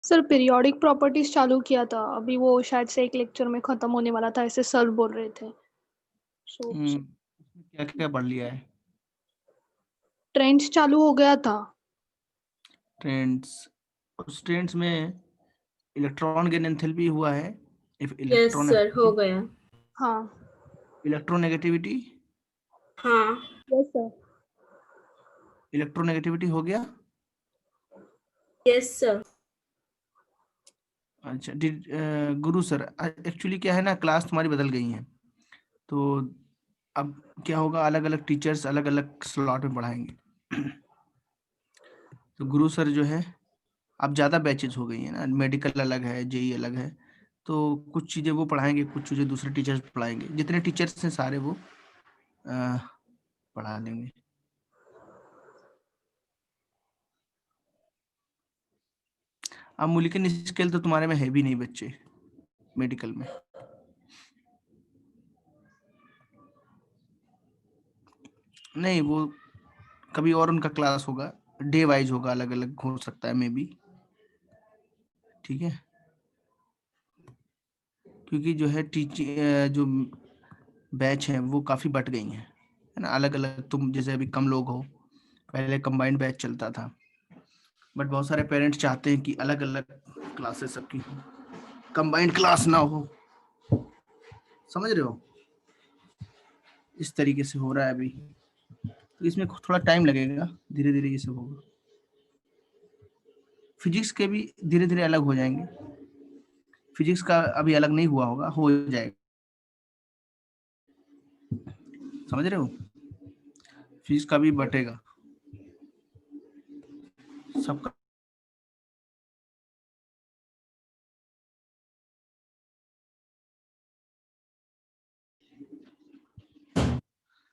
Sir periodic properties चालू किया था अभी, वो शायद से एक लेक्चर में खत्म होने वाला था, ऐसे सर बोल रहे थे। सो उसमें क्या क्या पढ़ लिया है? ट्रेंड्स चालू हो गया था। ट्रेंड्स, उस ट्रेंड्स में इलेक्ट्रॉन गेन एंथैल्पी हुआ है, यस सर, हो गया। हाँ। इलेक्ट्रोनेगेटिविटी, हाँ। Yes sir. इलेक्ट्रोनेगेटिविटी हो गया। Yes sir. अच्छा, गुरु सर, एक्चुअली क्या है ना, क्लास तुम्हारी बदल गई है, तो अब क्या होगा, अलग अलग टीचर्स अलग अलग स्लॉट में पढ़ाएंगे। तो गुरु सर जो है, अब ज़्यादा बैचेज हो गई है ना, मेडिकल अलग है, जेई अलग है, तो कुछ चीज़ें वो पढ़ाएंगे, कुछ चीज़ें दूसरे टीचर्स पढ़ाएंगे, जितने टीचर्स हैं सारे वो पढ़ा लेंगे। अब मूल्यांकन स्केल तो तुम्हारे में है भी नहीं बच्चे, मेडिकल में। नहीं, वो कभी और उनका क्लास होगा, डे वाइज होगा, अलग अलग हो सकता है मे बी। ठीक है, क्योंकि जो है जो बैच है वो काफ़ी बट गई हैं, है ना, अलग अलग। तुम जैसे अभी कम लोग हो, पहले कंबाइंड बैच चलता था, बट बहुत सारे पेरेंट्स चाहते हैं कि अलग अलग क्लासेस सबकी, कंबाइंड क्लास ना हो, समझ रहे हो, इस तरीके से हो रहा है अभी। तो इसमें थोड़ा टाइम लगेगा, धीरे धीरे ये सब होगा। फिजिक्स के भी धीरे धीरे अलग हो जाएंगे, फिजिक्स का अभी अलग नहीं हुआ होगा, हो जाएगा, समझ रहे हो, फिजिक्स का भी बटेगा सबका।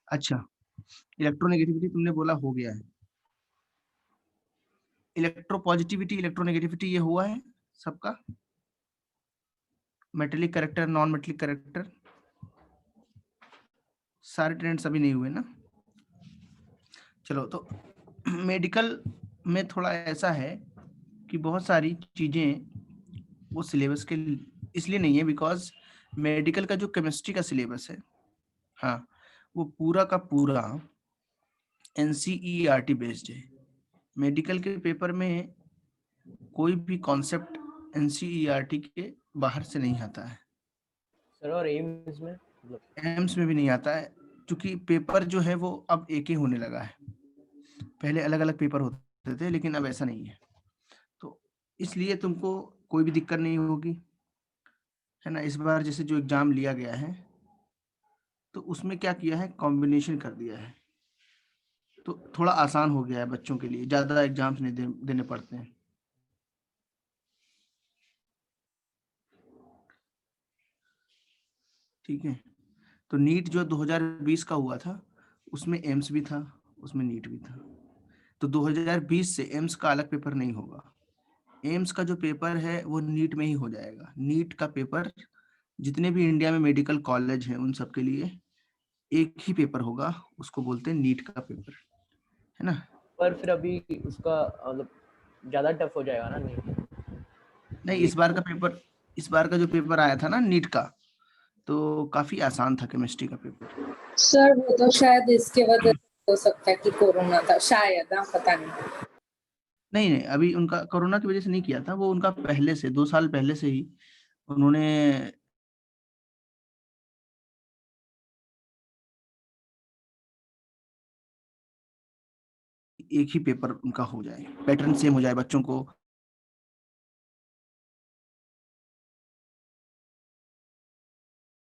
अच्छा, इलेक्ट्रोनेगेटिविटी तुमने बोला हो गया है, इलेक्ट्रोपॉजिटिविटी, इलेक्ट्रोनेगेटिविटी ये हुआ है सबका, metallic character, non metallic character, सारे ट्रेंड्स अभी नहीं हुए ना। चलो, तो मेडिकल में थोड़ा ऐसा है कि बहुत सारी चीजें वो सिलेबस के इसलिए नहीं है, बिकॉज मेडिकल का जो केमिस्ट्री का सिलेबस है, हाँ, वो पूरा का पूरा एनसीईआरटी बेस्ड है। मेडिकल के पेपर में कोई भी कॉन्सेप्ट एनसीईआरटी के बाहर से नहीं आता है सर। और एम्स में, एम्स में भी नहीं आता है, क्योंकि पेपर जो है वो अब एक ही होने लगा है। पहले अलग अलग पेपर होते थे, लेकिन अब ऐसा नहीं है, तो इसलिए तुमको कोई भी दिक्कत नहीं होगी, है ना। इस बार जैसे जो एग्जाम लिया गया है, तो उसमें क्या किया है, कॉम्बिनेशन कर दिया है, तो थोड़ा आसान हो गया है बच्चों के लिए, ज्यादा एग्जाम्स नहीं देने पड़ते हैं। ठीक है, तो नीट जो 2020 का हुआ था, उसमें एम्स भी था, उसमें नीट भी था, तो 2020 से एम्स का अलग पेपर नहीं होगा, एम्स का जो पेपर है वो नीट में ही हो जाएगा। नीट का पेपर जितने भी इंडिया में मेडिकल कॉलेज हैं उन सब के लिए एक ही पेपर होगा, उसको बोलते हैं नीट का पेपर, है ना। पर फिर अभी उसका मतलब ज्यादा टफ हो जाएगा ना? नहीं, इस बार का जो पेपर आया था ना नीट का, तो काफी आसान था केमिस्ट्री का पेपर। सर वो तो शायद इसके वजह से हो सकता है कि कोरोना था शायद, पता नहीं। नहीं, अभी उनका कोरोना की वजह से नहीं किया था, वो उनका पहले से 2 साल पहले से ही उन्होंने एक ही पेपर उनका हो जाए, पैटर्न सेम हो जाए बच्चों को।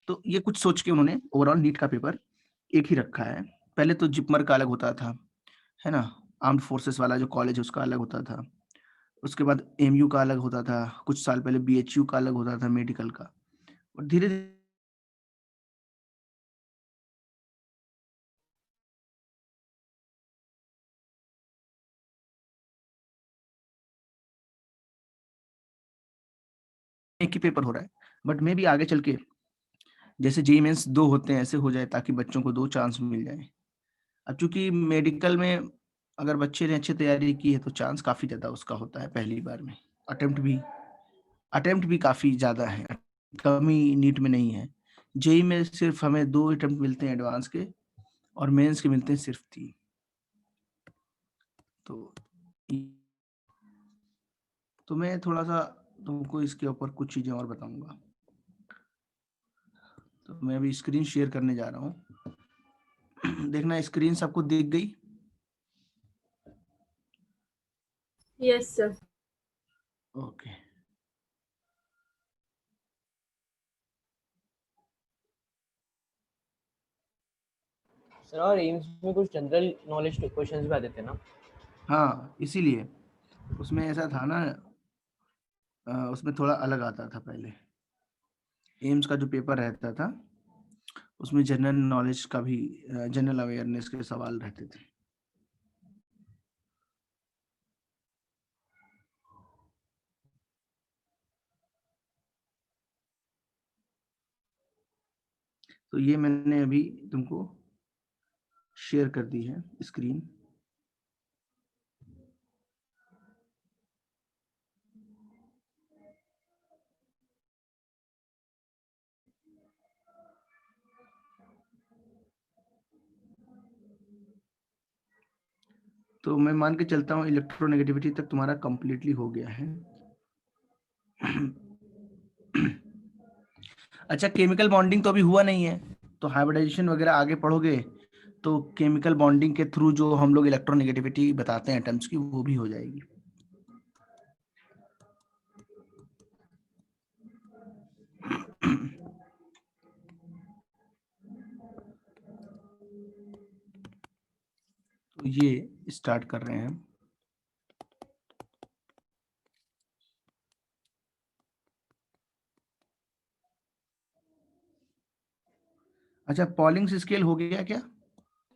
तो ये कुछ सोच के उन्होंने ओवरऑल नीट का पेपर एक ही रखा है। पहले तो जिपमर का अलग होता था, है ना, आर्म्ड फोर्सेस वाला जो कॉलेज है उसका अलग होता था, उसके बाद एमयू का अलग होता था, कुछ साल पहले बीएचयू का अलग होता था मेडिकल का, और धीरे धीरे एक ही पेपर हो रहा है। बट मे भी आगे चल के जैसे जेईई मेंस 2 होते हैं ऐसे हो जाए, ताकि बच्चों को 2 चांस मिल जाए। अब चूंकि मेडिकल में अगर बच्चे ने अच्छी तैयारी की है तो चांस काफी ज्यादा उसका होता है पहली बार में, अटेम्प्ट भी अटेम्प्ट भी काफी ज्यादा है, कमी नीट में नहीं है। जेई में सिर्फ हमें 2 अटेम्प्ट मिलते हैं एडवांस के, और मेंस के मिलते हैं सिर्फ 3। तो मैं थोड़ा सा तुमको इसके ऊपर कुछ चीजें और बताऊंगा। तो मैं अभी स्क्रीन शेयर करने जा रहा हूँ। देखना स्क्रीन सबको दिख गई? Yes sir. ओके। सर और एम्स में कुछ जनरल नॉलेज क्वेश्चंस भी आ देते हैं ना? हाँ, इसीलिए उसमें ऐसा था ना, उसमें थोड़ा अलग आता था पहले। एम्स का जो पेपर रहता था उसमें जनरल नॉलेज का भी, जनरल अवेयरनेस के सवाल रहते थे। तो ये मैंने अभी तुमको शेयर कर दी है स्क्रीन। तो मैं मान के चलता हूँ इलेक्ट्रोनेगेटिविटी तक तुम्हारा कंप्लीटली हो गया है। अच्छा, केमिकल बॉन्डिंग तो अभी हुआ नहीं है, तो हाइब्रिडाइजेशन वगैरह आगे पढ़ोगे तो केमिकल बॉन्डिंग के थ्रू जो हम लोग इलेक्ट्रोनेगेटिविटी बताते हैं एटम्स की, वो भी हो जाएगी। तो ये स्टार्ट कर रहे हैं। अच्छा, पॉलिंग्स स्केल हो गया क्या?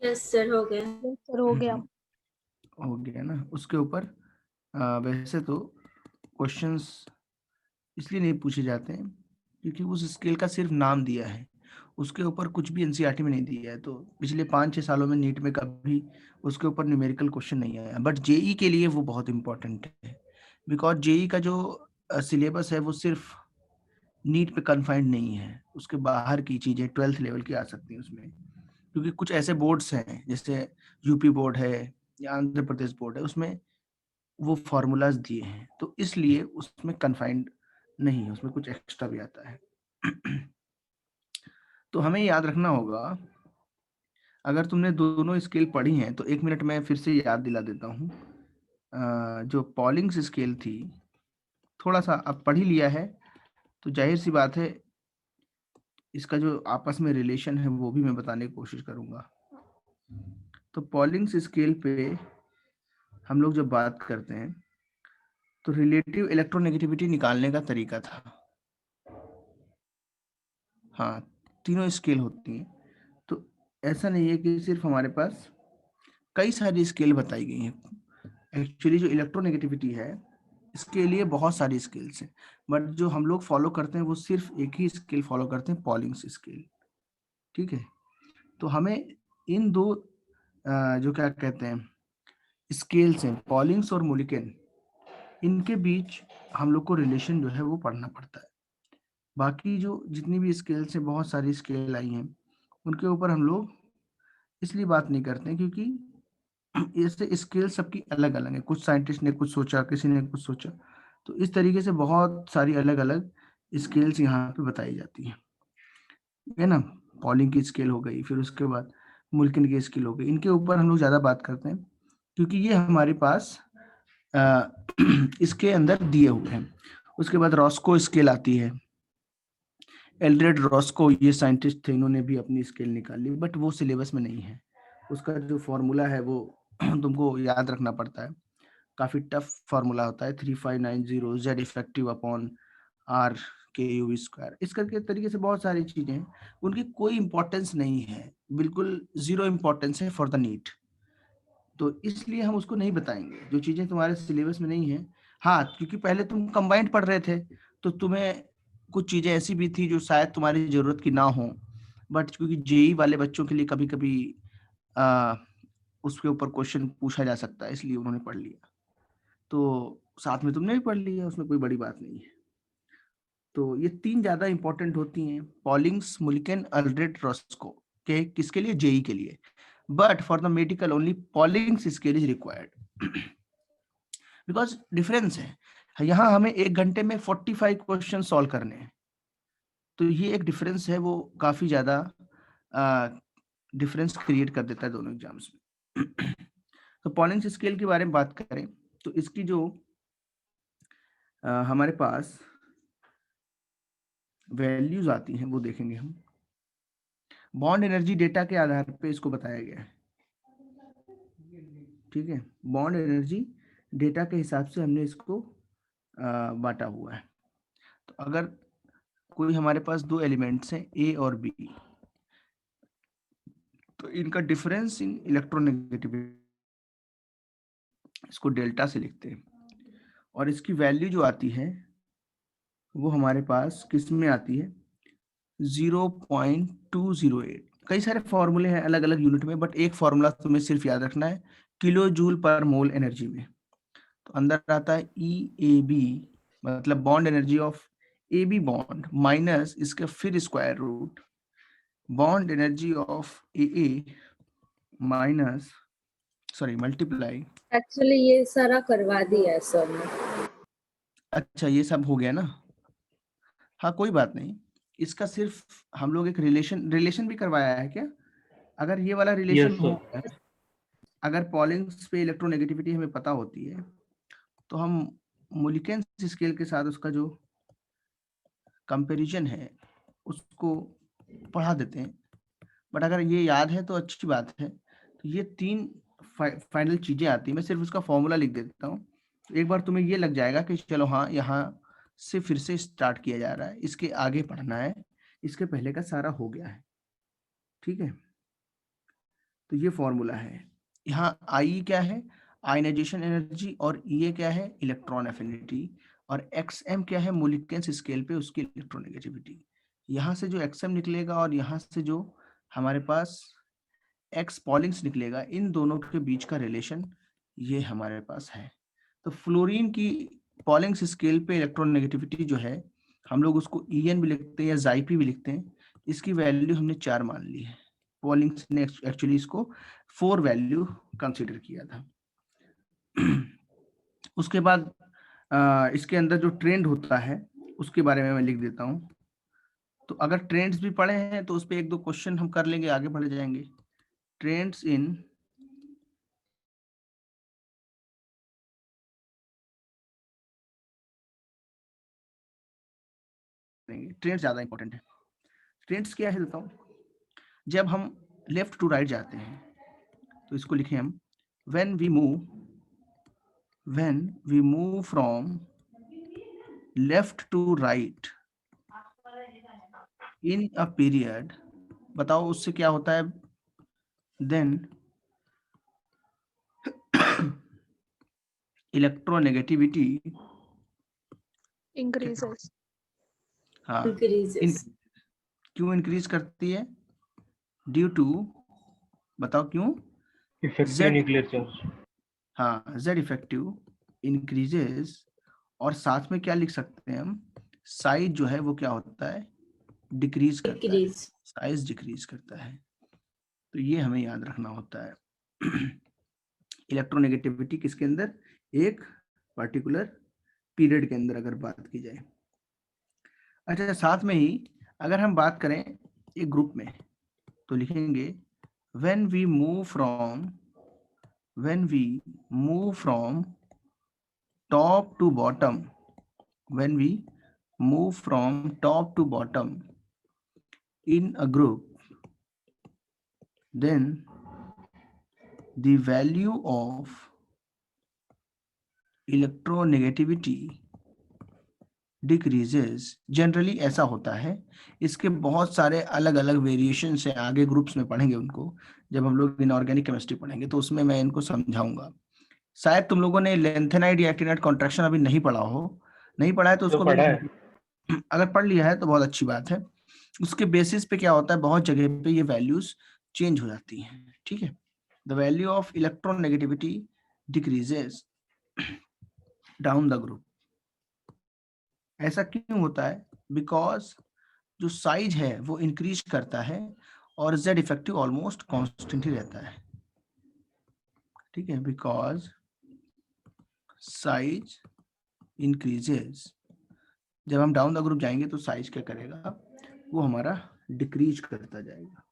यस सर, हो गया। यस सर, हो गया। हो गया ना। उसके ऊपर वैसे तो क्वेश्चंस इसलिए नहीं पूछे जाते हैं क्योंकि उस स्केल का सिर्फ नाम दिया है, उसके ऊपर कुछ भी एनसीईआरटी में नहीं दिया है। तो पिछले 5-6 सालों में नीट में कभी उसके ऊपर न्यूमेरिकल क्वेश्चन नहीं आया, बट जेई के लिए वो बहुत इंपॉर्टेंट है। बिकॉज जेई का जो सिलेबस है वो सिर्फ नीट पे कन्फाइंड नहीं है, उसके बाहर की चीजें 12th लेवल की आ सकती हैं उसमें। क्योंकि कुछ ऐसे बोर्ड्स हैं जैसे यूपी बोर्ड है या आंध्र प्रदेश बोर्ड है, उसमें वो फॉर्मूलाज दिए हैं, तो इसलिए उसमें कन्फाइंड नहीं है, उसमें कुछ एक्स्ट्रा भी आता है। तो हमें याद रखना होगा, अगर तुमने दोनों स्केल पढ़ी हैं तो 1 मिनट में फिर से याद दिला देता हूँ। जो पॉलिंग्स स्केल थी, थोड़ा सा अब पढ़ ही लिया है तो जाहिर सी बात है इसका जो आपस में रिलेशन है वो भी मैं बताने की कोशिश करूंगा। तो पॉलिंग्स स्केल पे हम लोग जब बात करते हैं तो रिलेटिव इलेक्ट्रोनेगेटिविटी निकालने का तरीका था। हाँ, तीनों स्केल होती हैं, तो ऐसा नहीं है कि सिर्फ हमारे पास कई सारी स्केल बताई गई हैं। एक्चुअली जो इलेक्ट्रोनेगेटिविटी है इसके लिए बहुत सारी स्केल्स हैं, बट जो हम लोग फॉलो करते हैं वो सिर्फ एक ही स्केल फॉलो करते हैं, पॉलिंग्स स्केल। ठीक है, तो हमें इन दो जो क्या कहते हैं स्केल्स हैं, पॉलिंग्स और मुलिकन, इनके बीच हम लोग को रिलेशन जो है वो पढ़ना पड़ता है। बाकी जो जितनी भी स्केल्स हैं, बहुत सारी स्केल आई हैं, उनके ऊपर हम लोग इसलिए बात नहीं करते हैं क्योंकि ऐसे स्केल सबकी अलग अलग है। कुछ साइंटिस्ट ने कुछ सोचा, किसी ने कुछ सोचा, तो इस तरीके से बहुत सारी अलग अलग स्केल्स यहाँ पे बताई जाती है ना। पॉलिंग की स्केल हो गई, फिर उसके बाद मुल्किन की स्केल हो गई, इनके ऊपर हम लोग ज्यादा बात करते हैं क्योंकि ये हमारे पास इसके अंदर दिए हुए हैं। उसके बाद रॉस्को स्केल आती है, एल्ड्रेड रॉस्को, ये साइंटिस्ट थे, इन्होंने भी अपनी स्केल निकाली, बट वो सिलेबस में नहीं है। उसका जो फॉर्मूला है वो तुमको याद रखना पड़ता है, काफी टफ फॉर्मूला होता है, 3590 Z इफेक्टिव अपॉन R के यू स्क्वायर। इस करके तरीके से बहुत सारी चीजें हैं, उनकी कोई इंपॉर्टेंस नहीं है, बिल्कुल जीरो इंपॉर्टेंस है फॉर द नीट। तो इसलिए हम उसको नहीं बताएंगे जो चीजें तुम्हारे सिलेबस में नहीं है। हाँ, क्योंकि पहले तुम कंबाइंड पढ़ रहे थे तो तुम्हें कुछ चीजें ऐसी भी थी जो शायद तुम्हारी जरूरत की ना हो, बट क्योंकि जेई वाले बच्चों के लिए कभी कभी उसके ऊपर क्वेश्चन पूछा जा सकता है, इसलिए उन्होंने पढ़ लिया। तो साथ में तुमने भी पढ़ लिया, उसमें कोई बड़ी बात नहीं है। तो ये 3 ज्यादा इंपॉर्टेंट होती हैं, पॉलिंग्स, मुल्लिगन, अल्ड्रेड, रॉस्को के किसके लिए, जेई के लिए। But for the medical only Pauling's scale is required because difference है, यहाँ हमें 1 घंटे में 45 क्वेश्चन सॉल्व करने हैं, तो ये एक डिफरेंस है, वो काफी ज्यादा डिफरेंस क्रिएट कर देता है दोनों एग्जाम्स में। तो पॉलिंग्स स्केल के बारे में बात करें तो इसकी जो हमारे पास वैल्यूज आती हैं वो देखेंगे हम। बॉन्ड एनर्जी डेटा के आधार पे इसको बताया गया है, ठीक है। बॉन्ड एनर्जी डेटा के हिसाब से हमने इसको बांटा हुआ है। तो अगर कोई हमारे पास 2 एलिमेंट्स हैं ए और बी, तो इनका डिफरेंस इन इलेक्ट्रोनेगेटिविटी, इसको डेल्टा से लिखते हैं, और इसकी वैल्यू जो आती है वो हमारे पास किस में आती है, 0.208। कई सारे फॉर्मूले हैं अलग अलग यूनिट में, बट एक फॉर्मूला तुम्हें सिर्फ याद रखना है, किलो जूल पर मोल एनर्जी में। तो अंदर आता है EAB, मतलब bond energy of AB bond minus इसका फिर square root bond energy of AA minus multiply. Actually ये सारा करवा दिया है सर ने। अच्छा, ये सब हो गया ना, हाँ कोई बात नहीं, इसका सिर्फ हम लोग एक रिलेशन भी करवाया है क्या? अगर ये वाला रिलेशन Yes, हो sir. गया, अगर पॉलिंग्स पे इलेक्ट्रोनेगेटिविटी हमें पता होती है तो हम मुल्लिगन स्केल के साथ उसका जो कंपैरिजन है उसको पढ़ा देते हैं। बट अगर ये याद है तो अच्छी बात है। तो ये 3 फाइनल चीजें आती हैं, मैं सिर्फ उसका फॉर्मूला लिख देता हूँ, तो एक बार तुम्हें ये लग जाएगा कि चलो हाँ यहाँ से फिर से स्टार्ट किया जा रहा है, इसके आगे पढ़ना है, इसके पहले का सारा हो गया है, ठीक है। तो ये फॉर्मूला है। यहाँ आई क्या है, आयनाइजेशन एनर्जी, और ये क्या है, इलेक्ट्रॉन एफिनिटी, और एक्सएम क्या है, मुल्लिगन स्केल पे उसकी इलेक्ट्रोनेगेटिविटी। यहाँ से जो एक्सएम निकलेगा और यहाँ से जो हमारे पास एक्स पॉलिंग्स निकलेगा, इन दोनों के बीच का रिलेशन ये हमारे पास है। तो फ्लोरीन की पॉलिंग्स स्केल पे इलेक्ट्रोनेगेटिविटी जो है, हम लोग उसको EN भी लिखते हैं या जाइपी भी लिखते हैं, इसकी वैल्यू हमने 4 मान ली है। पॉलिंग्स ने एक्चुअली इसको 4 वैल्यू कंसीडर किया था। उसके बाद इसके अंदर जो ट्रेंड होता है उसके बारे में मैं लिख देता हूँ। तो अगर ट्रेंड्स भी पढ़े हैं तो उस पर 1-2 क्वेश्चन हम कर लेंगे, आगे बढ़ जाएंगे। ट्रेंड्स इन ट्रेंड्स ज्यादा इंपॉर्टेंट है। ट्रेंड्स क्या है बताऊं, जब हम लेफ्ट टू राइट जाते हैं तो इसको लिखें हम, when we move from left to right in a period, बताओ उससे क्या होता है, then electronegativity increases. हाँ Increases. क्यों इंक्रीज करती है, ड्यू टू, बताओ क्यों, Effective nuclear charge. हाँ Z इफेक्टिव इंक्रीजेस, और साथ में क्या लिख सकते हैं हम, साइज जो है वो क्या होता है, डिक्रीज करता है, Decrease. साइज डिक्रीज करता है। तो ये हमें याद रखना होता है। इलेक्ट्रोनेगेटिविटी किसके अंदर, एक पर्टिकुलर पीरियड के अंदर अगर बात की जाए। अच्छा, साथ में ही अगर हम बात करें एक ग्रुप में तो लिखेंगे when we move from top to bottom, when we move from top to bottom in a group, then the value of electronegativity decreases। Generally ऐसा होता है, इसके बहुत सारे अलग अलग वेरिएशन है, आगे ग्रुप्स में पढ़ेंगे उनको, जब हम लोग इनऑर्गेनिक केमिस्ट्री पढ़ेंगे तो उसमें मैं इनको समझाऊंगा। शायद तुम लोगों ने लेंथेनाइड या एक्टिनाइड कॉन्ट्रैक्शन अभी नहीं पढ़ा हो, नहीं पढ़ा है तो उसको पढ़ा है। अगर पढ़ लिया है तो बहुत अच्छी बात है। उसके बेसिस पे क्या होता है, बहुत जगह पे ये वैल्यूज चेंज हो जाती हैं, ठीक है। The value of electronegativity decreases down the group. ऐसा क्यों होता है, बिकॉज जो साइज है वो इंक्रीज करता है और z इफेक्टिव ऑलमोस्ट कॉन्स्टेंट ही रहता है, ठीक है, बिकॉज साइज इंक्रीजेस। जब हम डाउन द ग्रुप जाएंगे तो साइज क्या करेगा, वो हमारा डिक्रीज करता जाएगा।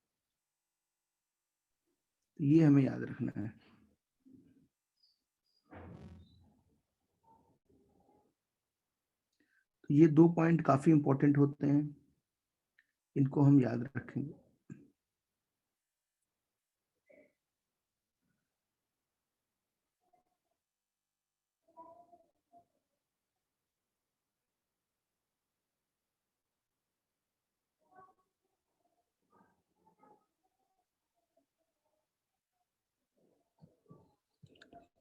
ये हमें याद रखना है। तो ये 2 पॉइंट काफी इंपॉर्टेंट होते हैं, इनको हम याद रखेंगे।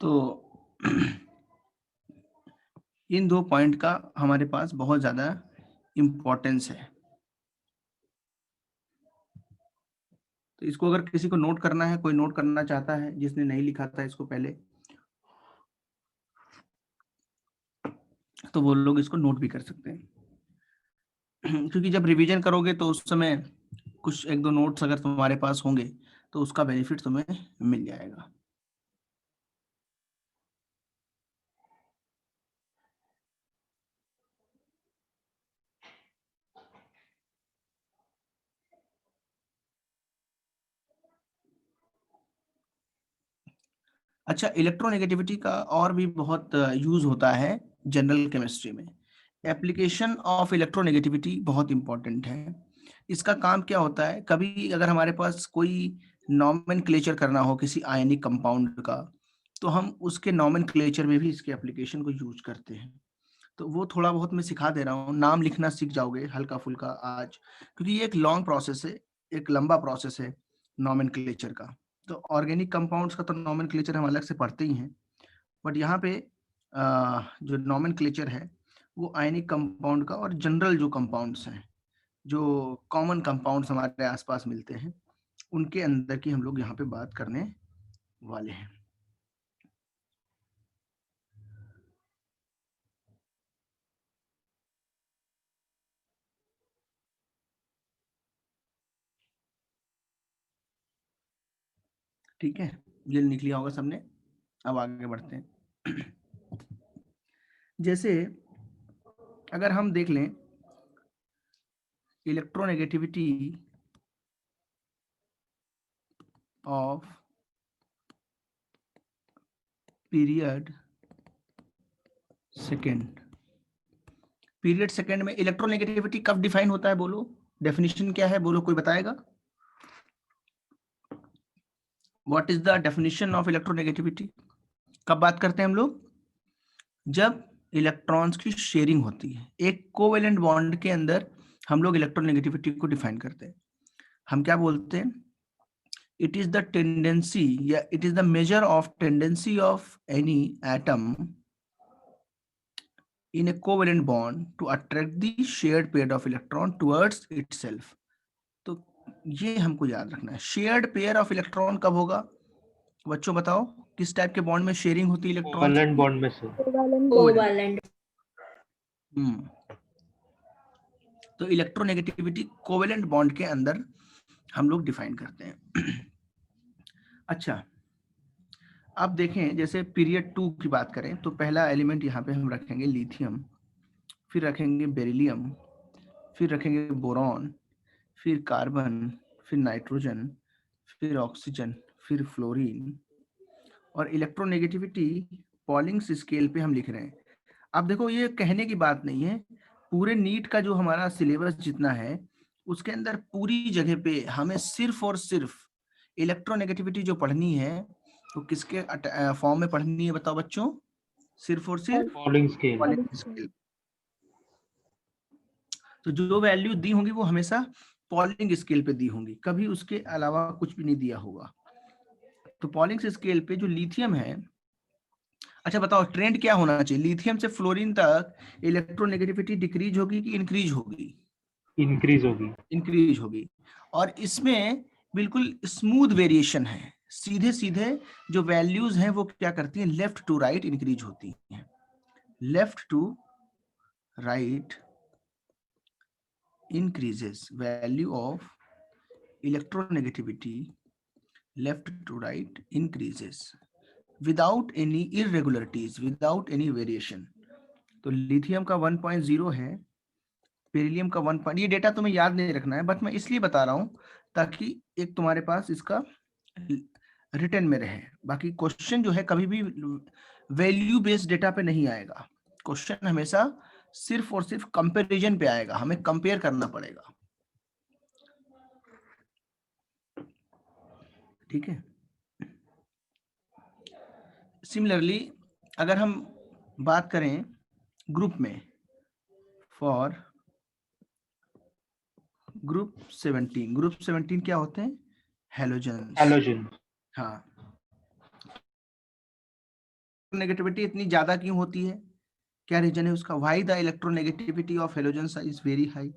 तो इन 2 पॉइंट का हमारे पास बहुत ज्यादा इंपॉर्टेंस है। तो इसको अगर किसी को नोट करना है, कोई नोट करना चाहता है जिसने नहीं लिखा था इसको पहले, तो वो लोग इसको नोट भी कर सकते हैं। क्योंकि जब रिवीजन करोगे तो उस समय कुछ 1-2 नोट्स अगर तुम्हारे पास होंगे तो उसका बेनिफिट तुम्हें मिल जाएगा। अच्छा, इलेक्ट्रोनेगेटिविटी का और भी बहुत यूज होता है जनरल केमिस्ट्री में। एप्लीकेशन ऑफ इलेक्ट्रोनेगेटिविटी बहुत इंपॉर्टेंट है। इसका काम क्या होता है, कभी अगर हमारे पास कोई नॉमेनक्लेचर करना हो किसी आयनिक कंपाउंड का, तो हम उसके नॉमेनक्लेचर में भी इसके एप्लीकेशन को यूज करते हैं। तो वो थोड़ा बहुत मैं सिखा दे रहा हूँ, नाम लिखना सीख जाओगे हल्का फुल्का आज, क्योंकि ये एक लॉन्ग प्रोसेस है, एक लंबा प्रोसेस है नॉमेनक्लेचर का। तो ऑर्गेनिक कंपाउंड्स का तो नॉमेनक्लेचर हम अलग से पढ़ते ही हैं, बट यहाँ पे जो नॉमेनक्लेचर है वो आयनिक कंपाउंड का और जनरल जो कंपाउंड्स हैं, जो कॉमन कंपाउंड्स हमारे आसपास मिलते हैं, उनके अंदर की हम लोग यहाँ पे बात करने वाले हैं। ठीक है, ये लिख लिया होगा सबने। अब आगे बढ़ते हैं। जैसे अगर हम देख लें electronegativity of period second, period second में इलेक्ट्रोनेगेटिविटी कब डिफाइन होता है, बोलो डेफिनेशन क्या है, बोलो कोई बताएगा? What is the definition of electronegativity? कब बात करते हैं हम लोग? जब इलेक्ट्रॉन्स की शेयरिंग होती है एक कोवेलेंट बॉन्ड के अंदर, हम लोग इलेक्ट्रोनेगेटिविटी को डिफाइन करते हैं। हम क्या बोलते हैं? इट इज द टेंडेंसी या it is the measure of tendency of any atom in a covalent bond to attract the shared pair of electron towards itself। तो ये हमको याद रखना है। शेयर्ड पेयर ऑफ इलेक्ट्रॉन कब होगा बच्चों, बताओ किस टाइप के बॉन्ड में शेयरिंग होती है इलेक्ट्रॉन? कोवैलेंट बॉन्ड में से। कोवैलेंट। तो इलेक्ट्रोनेगेटिविटी कोवेलेंट बॉन्ड के अंदर हम लोग डिफाइन करते हैं। अच्छा, अब देखें जैसे पीरियड 2 की बात करें तो पहला एलिमेंट यहाँ पे हम रखेंगे लिथियम, फिर रखेंगे बेरिलियम, फिर रखेंगे बोरॉन, फिर कार्बन, फिर नाइट्रोजन, फिर ऑक्सीजन, फिर फ्लोरीन। और इलेक्ट्रोनेगेटिविटी पॉलिंग्स स्केल पे हम लिख रहे हैं। अब देखो ये कहने की बात नहीं है, पूरे नीट का जो हमारा सिलेबस जितना है उसके अंदर पूरी जगह पे हमें सिर्फ और सिर्फ इलेक्ट्रोनेगेटिविटी जो पढ़नी है तो किसके फॉर्म में पढ़नी है बताओ बच्चों? सिर्फ और सिर्फ पॉलिंग स्केल। Polling scale. तो जो वैल्यू दी होंगी वो हमेशा पॉलिंग स्केल पे दी होंगी, कभी उसके अलावा कुछ भी नहीं दिया होगा। तो पॉलिंग स्केल पे जो लिथियम है, अच्छा बताओ ट्रेंड क्या होना चाहिए? लिथियम से फ्लोरीन तक इलेक्ट्रोनेगेटिविटी डिक्रीज होगी कि इंक्रीज होगी? इंक्रीज होगी। इंक्रीज होगी। और इसमें बिल्कुल स्मूथ वेरिएशन है, सीधे सीधे जो वैल्यूज हैं वो क्या करती हैं, लेफ्ट टू राइट इंक्रीज होती हैं, left to right increases, value of electronegativity left to right increases without any irregularities, without any variation. तो लिथियम का 1.0 है, बेरिलियम का 1. ये डेटा तुम्हें याद नहीं रखना है, बट मैं इसलिए बता रहा हूं ताकि एक तुम्हारे पास इसका रिटर्न में रहे. बाकी क्वेश्चन जो है कभी भी वैल्यू बेस्ड डेटा पे नहीं आएगा. क्वेश्चन हमेशा सिर्फ और सिर्फ कंपैरिजन पे आएगा, हमें कंपेयर करना पड़ेगा. ठीक है. सिमिलरली अगर हम बात करें ग्रुप में, फॉर ग्रुप 17, ग्रुप 17 क्या होते हैं? हैलोजन. हैलोजन. हाँ. नेगेटिविटी इतनी ज्यादा क्यों होती है? क्या रीजन है उसका? Why the electronegativity of halogens is very high?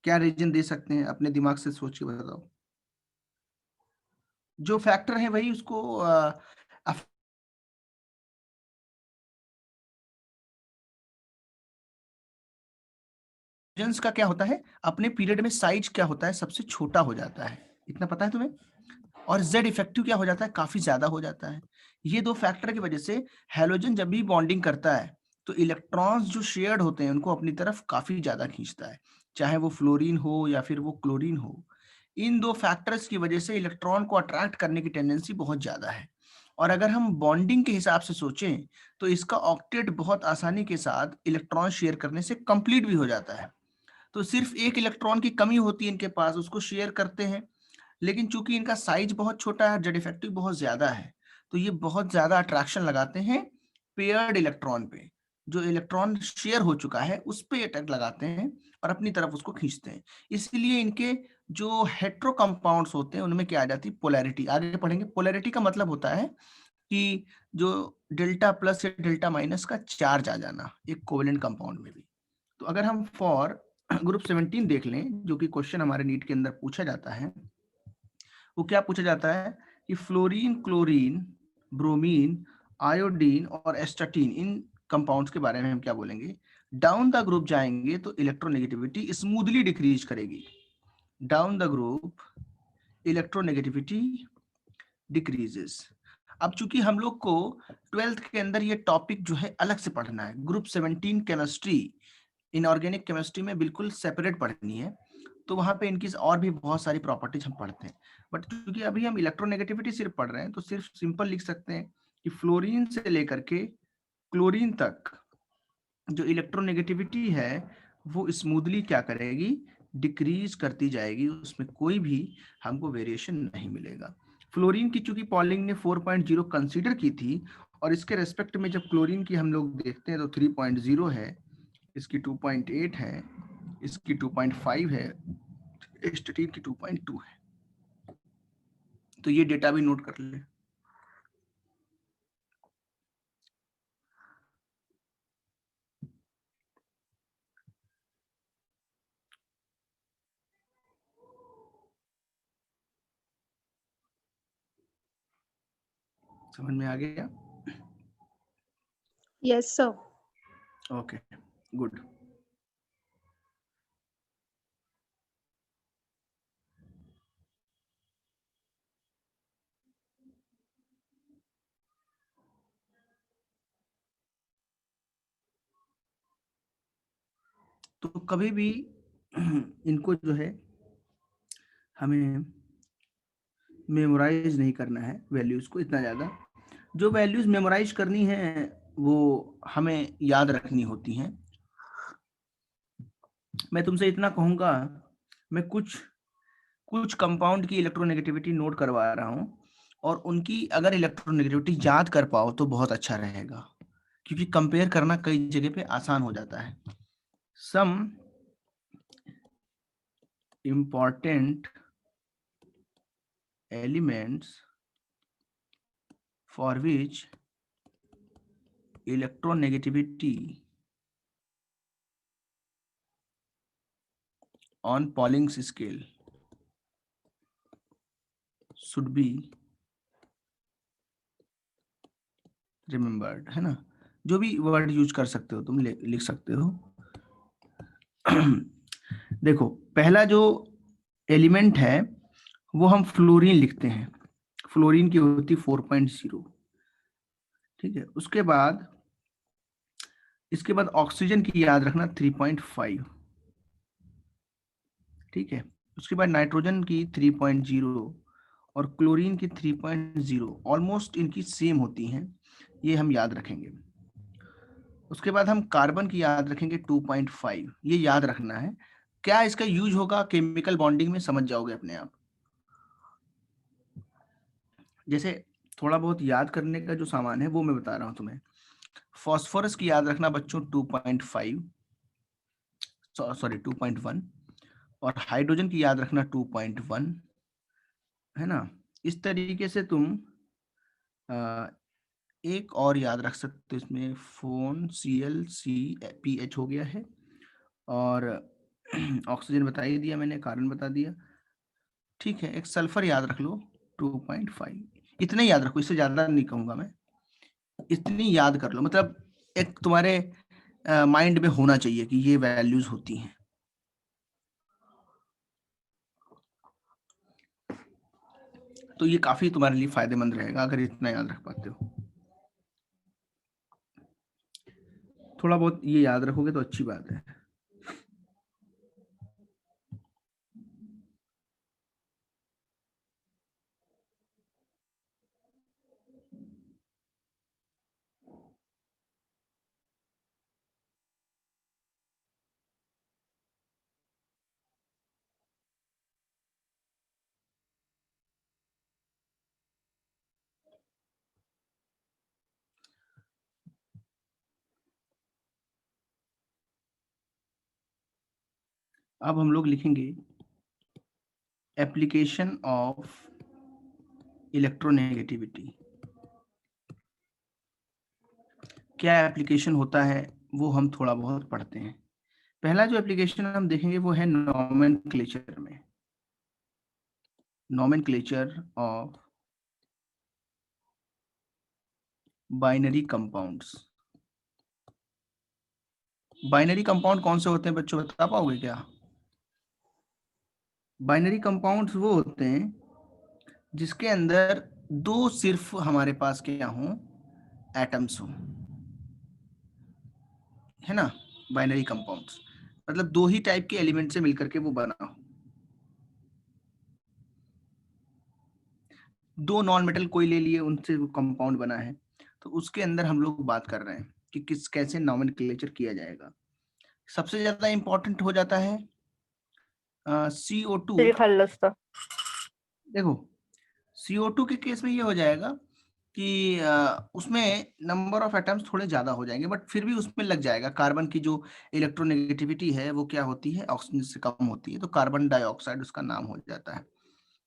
क्या रीजन दे सकते हैं? अपने दिमाग से सोच के बताओ. जो फैक्टर है वही उसको हैलोजन्स का क्या होता है, अपने पीरियड में साइज क्या होता है, सबसे छोटा हो जाता है. इतना पता है तुम्हें? और जेड इफेक्टिव क्या हो जाता है, काफी ज्यादा हो जाता है. ये दो फैक्टर की वजह से हैलोजन जब भी बॉन्डिंग करता है तो इलेक्ट्रॉन्स जो शेयर्ड होते हैं उनको अपनी तरफ काफी ज्यादा खींचता है, चाहे वो फ्लोरीन हो या फिर वो क्लोरीन हो. इन दो फैक्टर्स की वजह से इलेक्ट्रॉन को अट्रैक्ट करने की टेंडेंसी बहुत ज्यादा है. और अगर हम बॉन्डिंग के हिसाब से सोचें तो इसका ऑक्टेट बहुत आसानी के साथ इलेक्ट्रॉन शेयर करने से कंप्लीट भी हो जाता है. तो सिर्फ एक इलेक्ट्रॉन की कमी होती है इनके पास, उसको शेयर करते हैं, लेकिन चूंकि इनका साइज बहुत छोटा है, जेड इफेक्टिव बहुत ज्यादा है, तो ये बहुत ज्यादा अट्रैक्शन लगाते हैं पेयर्ड इलेक्ट्रॉन पे. जो इलेक्ट्रॉन शेयर हो चुका है उस पे अटैक लगाते हैं और अपनी तरफ उसको खींचते हैं. इसलिए इनके जो हेट्रो कंपाउंड्स होते हैं उनमें क्या आ जाती है? पोलैरिटी. आगे पढ़ेंगे. पोलैरिटी का मतलब होता है कि जो डेल्टा प्लस या डेल्टा माइनस का चार्ज आ जाना एक कोवेलेंट कंपाउंड में भी. तो अगर हम फॉर ग्रुप 17 देख लें, जो कि क्वेश्चन हमारे नीट के अंदर पूछा जाता है, वो क्या पूछा जाता है कि फ्लोरीन, क्लोरीन, ब्रोमीन, आयोडीन और एस्टाटीन, इन कंपाउंड्स के बारे में हम क्या बोलेंगे? डाउन द ग्रुप जाएंगे तो इलेक्ट्रोनेगेटिविटी स्मूथली डिक्रीज करेगी. Down the group electronegativity decreases. अब चूंकि हम लोग को 12th के अंदर ये टॉपिक जो है अलग से पढ़ना है, ग्रुप 17 केमिस्ट्री, इनऑर्गेनिक केमिस्ट्री में बिल्कुल सेपरेट पढ़नी है, तो वहां पे इनकी और भी बहुत सारी प्रॉपर्टीज हम पढ़ते हैं. बट क्योंकि अभी हम इलेक्ट्रोनेगेटिविटी सिर्फ पढ़ रहे हैं तो सिर्फ सिंपल लिख सकते हैं कि फ्लोरीन से लेकर के क्लोरीन तक जो इलेक्ट्रोनेगेटिविटी है वो स्मूथली क्या करेगी? डिक्रीज करती जाएगी, उसमें कोई भी हमको वेरिएशन नहीं मिलेगा. फ्लोरीन की चूंकि पॉलिंग ने 4.0 कंसीडर की थी, और इसके रेस्पेक्ट में जब क्लोरीन की हम लोग देखते हैं तो 3.0 है, इसकी 2.8 है, इसकी 2.5 है, एस्टाटीन की 2.2 है. तो ये डेटा भी नोट कर ले. समझ में आ गया? Yes sir. Okay, good. तो कभी भी इनको जो है हमें मेमोराइज नहीं करना है वैल्यूज को इतना ज्यादा. जो वैल्यूज मेमोराइज करनी है वो हमें याद रखनी होती हैं. मैं तुमसे इतना कहूंगा, मैं कुछ कंपाउंड की इलेक्ट्रोनेगेटिविटी नोट करवा रहा हूं, और उनकी अगर इलेक्ट्रोनेगेटिविटी याद कर पाओ तो बहुत अच्छा रहेगा, क्योंकि कंपेयर करना कई जगह पे आसान हो जाता है. सम important elements for which electronegativity on Pauling's scale should be remembered, है ना? जो भी वर्ड यूज कर सकते हो तुम लिख सकते हो. देखो, पहला जो एलिमेंट है वो हम फ्लोरीन लिखते हैं, फ्लोरीन की होती 4.0, ठीक है। इसके बाद ऑक्सीजन की याद रखना 3.5, ठीक है। उसके बाद नाइट्रोजन की 3.0 और क्लोरीन की 3.0, ऑलमोस्ट इनकी सेम होती हैं, ये हम याद रखेंगे। उसके बाद हम कार्बन की याद रखेंगे 2.5, ये याद रखना है। क्या इसका यूज होगा केमिकल बॉन्डिंग में, समझ जाओगे अपने आप। जैसे थोड़ा बहुत याद करने का जो सामान है वो मैं बता रहा हूं तुम्हें। फॉस्फोरस की याद रखना बच्चों 2.5, सॉरी 2.1, और हाइड्रोजन की याद रखना 2.1, है ना। इस तरीके से तुम एक और याद रख सकते हो इसमें, फोन ClCpH हो गया है, और ऑक्सीजन बता ही दिया मैंने, कार्बन बता दिया, ठीक है। एक सल्फर याद रख लो 2.5, इतने याद रखो, इससे ज्यादा नहीं कहूंगा मैं, इतनी याद कर लो, मतलब एक तुम्हारे माइंड में होना चाहिए कि ये वैल्यूज होती हैं। तो ये काफी तुम्हारे लिए फायदेमंद रहेगा अगर इतना याद रख पाते हो। थोड़ा बहुत ये याद रखोगे तो अच्छी बात है। अब हम लोग लिखेंगे एप्लीकेशन ऑफ इलेक्ट्रोनेगेटिविटी। क्या एप्लीकेशन होता है वो हम थोड़ा बहुत पढ़ते हैं। पहला जो एप्लीकेशन हम देखेंगे वो है नॉमेनक्लेचर में, nomenclature of binary compounds. Binary compound कौन से होते हैं बच्चों, बता पाओगे क्या? बाइनरी कंपाउंड्स वो होते हैं जिसके अंदर दो सिर्फ हमारे पास क्या हो, एटम्स हो, है ना। बाइनरी कंपाउंड्स मतलब दो ही टाइप के एलिमेंट से मिलकर के वो बना हो। दो नॉन मेटल कोई ले लिए, उनसे वो कंपाउंड बना है, तो उसके अंदर हम लोग बात कर रहे हैं कि किस कैसे नॉमेनक्लेचर किया जाएगा। सबसे ज्यादा इंपॉर्टेंट हो जाता है CO2। देखो CO2 के केस में ये हो जाएगा कि उसमें नंबर ऑफ एटम्स थोड़े ज्यादा हो जाएंगे, बट फिर भी उसमें लग जाएगा। कार्बन की जो इलेक्ट्रोनेगेटिविटी है वो क्या होती है, ऑक्सीजन से कम होती है, तो कार्बन डाइऑक्साइड उसका नाम हो जाता है।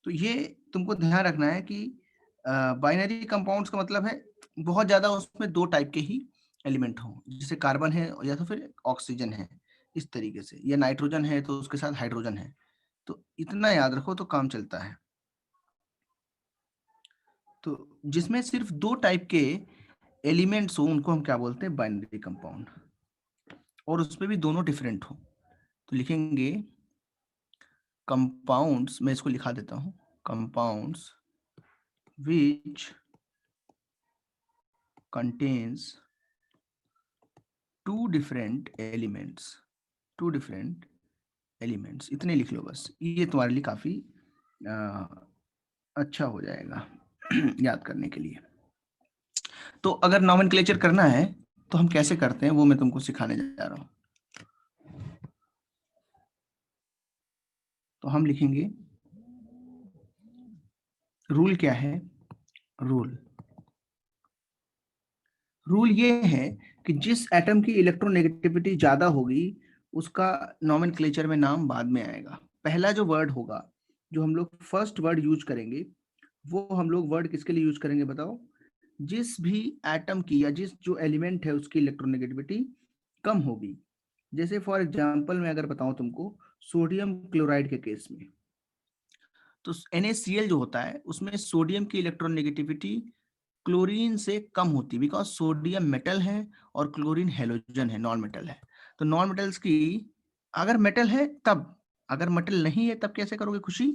तो ये तुमको ध्यान रखना है कि बाइनरी कंपाउंड्स का मतलब है बहुत ज्यादा उसमें दो टाइप के ही एलिमेंट हो, जैसे कार्बन है या तो फिर ऑक्सीजन है, इस तरीके से, या नाइट्रोजन है तो उसके साथ हाइड्रोजन है। तो इतना याद रखो तो काम चलता है। तो जिसमें सिर्फ दो टाइप के एलिमेंट्स हो उनको हम क्या बोलते हैं, बाइनरी कंपाउंड, और उसमें भी दोनों डिफरेंट हो। तो लिखेंगे कंपाउंड्स, मैं इसको लिखा देता हूं, compounds which contains two different elements, इतने लिख लो बस, ये तुम्हारे लिए काफी अच्छा हो जाएगा याद करने के लिए। तो अगर नॉमेनक्लेचर करना है तो हम कैसे करते हैं वो मैं तुमको सिखाने जा रहा हूं। तो हम लिखेंगे रूल क्या है, रूल ये है कि जिस एटम की इलेक्ट्रोनेगेटिविटी ज्यादा होगी उसका नॉमेनक्लेचर में नाम बाद में आएगा। पहला जो वर्ड होगा, जो हम लोग फर्स्ट वर्ड यूज करेंगे, वो हम लोग वर्ड किसके लिए यूज करेंगे बताओ, जिस भी एटम की या जिस जो एलिमेंट है उसकी इलेक्ट्रोनेगेटिविटी कम होगी। जैसे फॉर एग्जांपल मैं अगर बताऊं तुमको, सोडियम क्लोराइड के केस में, तो NaCl जो होता है उसमें सोडियम की इलेक्ट्रोनेगेटिविटी क्लोरीन से कम होती है, बिकॉज सोडियम मेटल है और क्लोरीन हेलोजन है, नॉन मेटल है। तो नॉन मेटल्स की अगर मेटल है तब, अगर मेटल नहीं है तब कैसे करोगे खुशी?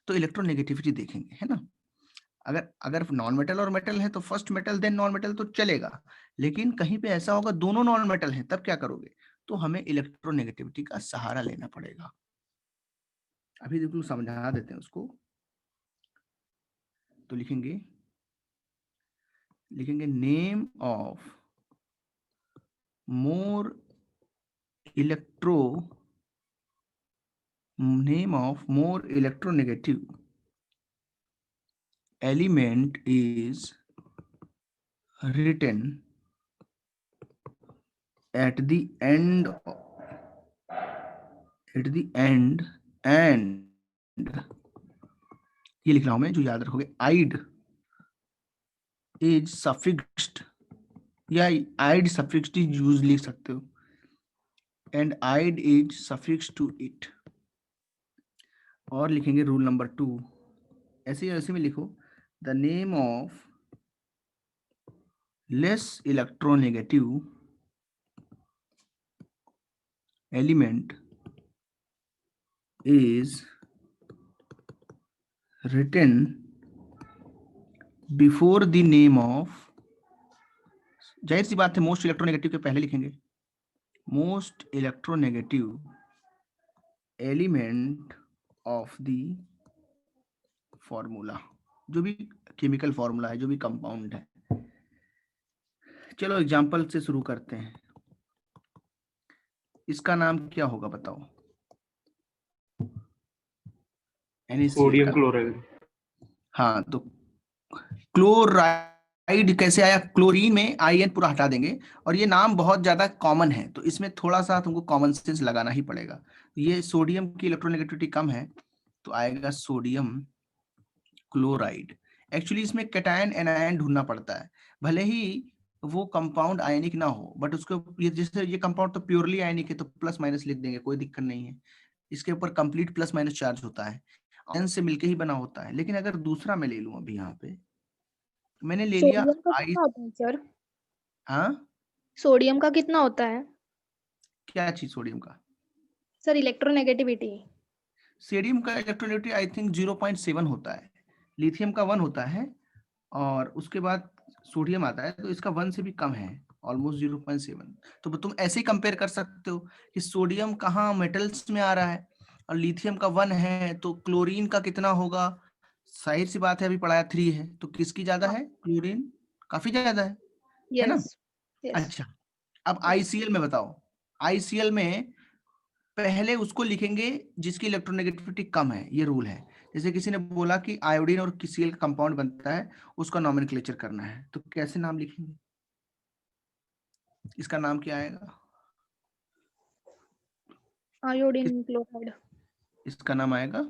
तो इलेक्ट्रोनेगेटिविटी देखेंगे, है ना। अगर अगर नॉन मेटल और मेटल है तो first metal then non metal तो चलेगा, लेकिन कहीं पे ऐसा होगा दोनों नॉन मेटल है, तब क्या करोगे? तो हमें इलेक्ट्रोनेगेटिविटी का सहारा लेना पड़ेगा। अभी बिल्कुल समझा देते हैं उसको। तो लिखेंगे name of more electronegative element is written at the end and ये लिख रहा हूं मैं, जो याद रखोगे, id is suffixed, या id suffixed is यूज लिख सकते हो, and id is suffixed to it। और लिखेंगे रूल नंबर 2, ऐसे में लिखो, the name of less electronegative element is written before the name of, जाहिर सी बात है मोस्ट इलेक्ट्रोनेगेटिव के पहले लिखेंगे most electronegative element of the formula, जो भी केमिकल फॉर्मूला है, जो भी कंपाउंड है। चलो एग्जांपल से शुरू करते हैं। इसका नाम क्या होगा बताओ? Sodium chloride. हाँ, तो क्लोराइड कैसे आया? क्लोरीन में आईएन पूरा हटा देंगे, और ये नाम बहुत ज्यादा कॉमन है, तो इसमें थोड़ा सा तुमको कॉमन सेंस लगाना ही पड़ेगा। ये सोडियम की इलेक्ट्रोनेगेटिविटी कम है, तो आएगा सोडियम क्लोराइड। एक्चुअली इसमें कैटायन एनायन ढूंढना पड़ता है, भले ही वो कंपाउंड आयनिक ना हो, बट उसको ये जैसे ये कंपाउंड तो प्योरली आयनिक है, तो प्लस माइनस लिख देंगे, कोई दिक्कत नहीं है। इसके ऊपर कंप्लीट प्लस माइनस चार्ज होता है, आयन से मिलके ही बना होता है। लेकिन अगर दूसरा मैं ले लूं, अभी यहाँ पे मैंने ले लिया सोडियम का आई। कितना होता है सर? हाँ, सोडियम का कितना होता है क्या चीज? सोडियम का? Sir electronegativity. सोडियम का इलेक्ट्रोनेगेटिविटी आई थिंक 0.7 होता है, लिथियम का 1 होता है, और उसके बाद सोडियम आता है, तो इसका 1 से भी कम है, ऑलमोस्ट 0.7। तो तुम ऐसे ही कंपेयर कर सकते हो कि सोडियम कहाँ मेटल्स में आ रहा है, और लिथियम का 1 है, तो क्लोरीन का कितना होगा? जाहिर सी बात है, अभी पढ़ाया 3 है, तो किसकी ज्यादा है? क्लोरीन काफी ज्यादा है ना। Yes yes. अच्छा, अब ICl में बताओ। ICl में पहले उसको लिखेंगे जिसकी इलेक्ट्रोनेगेटिविटी कम है, ये रूल है। जैसे किसी ने बोला कि आयोडीन और Cl का कंपाउंड बनता है, उसका नॉमेनक्लेचर करना है, तो कैसे नाम लिखेंगे? इसका नाम क्या आएगा? Iodine chloride. इसका नाम आएगा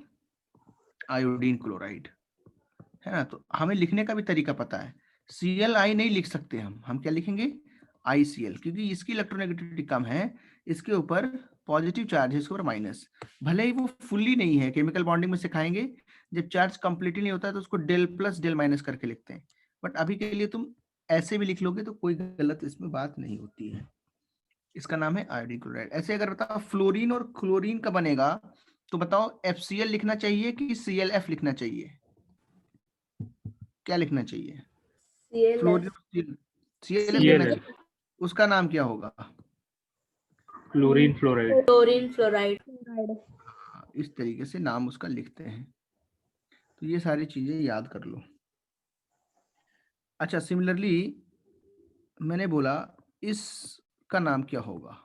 आयोडीन क्लोराइड, है ना। तो हमें लिखने का भी तरीका पता है, Cl नहीं लिख सकते हम क्या लिखेंगे? ICl, क्योंकि इसकी इलेक्ट्रोनेगेटिविटी कम है, इसके ऊपर पॉजिटिव चार्ज है, इसके ऊपर माइनस। भले ही वो फुल्ली नहीं है, केमिकल बॉन्डिंग में सिखाएंगे, जब चार्ज कंप्लीटली नहीं होता है तो उसको डेल प्लस डेल माइनस करके लिखते हैं, बट अभी के लिए तुम ऐसे भी लिख लोगे तो कोई गलत इसमें बात नहीं होती है। इसका नाम है आयोडीन क्लोराइड। ऐसे अगर बताओ फ्लोरीन और क्लोरीन का बनेगा, तो बताओ FCl लिखना चाहिए कि ClF लिखना चाहिए? क्या लिखना चाहिए? ClF। ClF लिखना ClF। चाहिए। उसका नाम क्या होगा? Chlorine fluoride. Chlorine fluoride. इस तरीके से नाम उसका लिखते हैं, तो ये सारी चीजें याद कर लो। अच्छा, सिमिलरली मैंने बोला इसका नाम क्या होगा?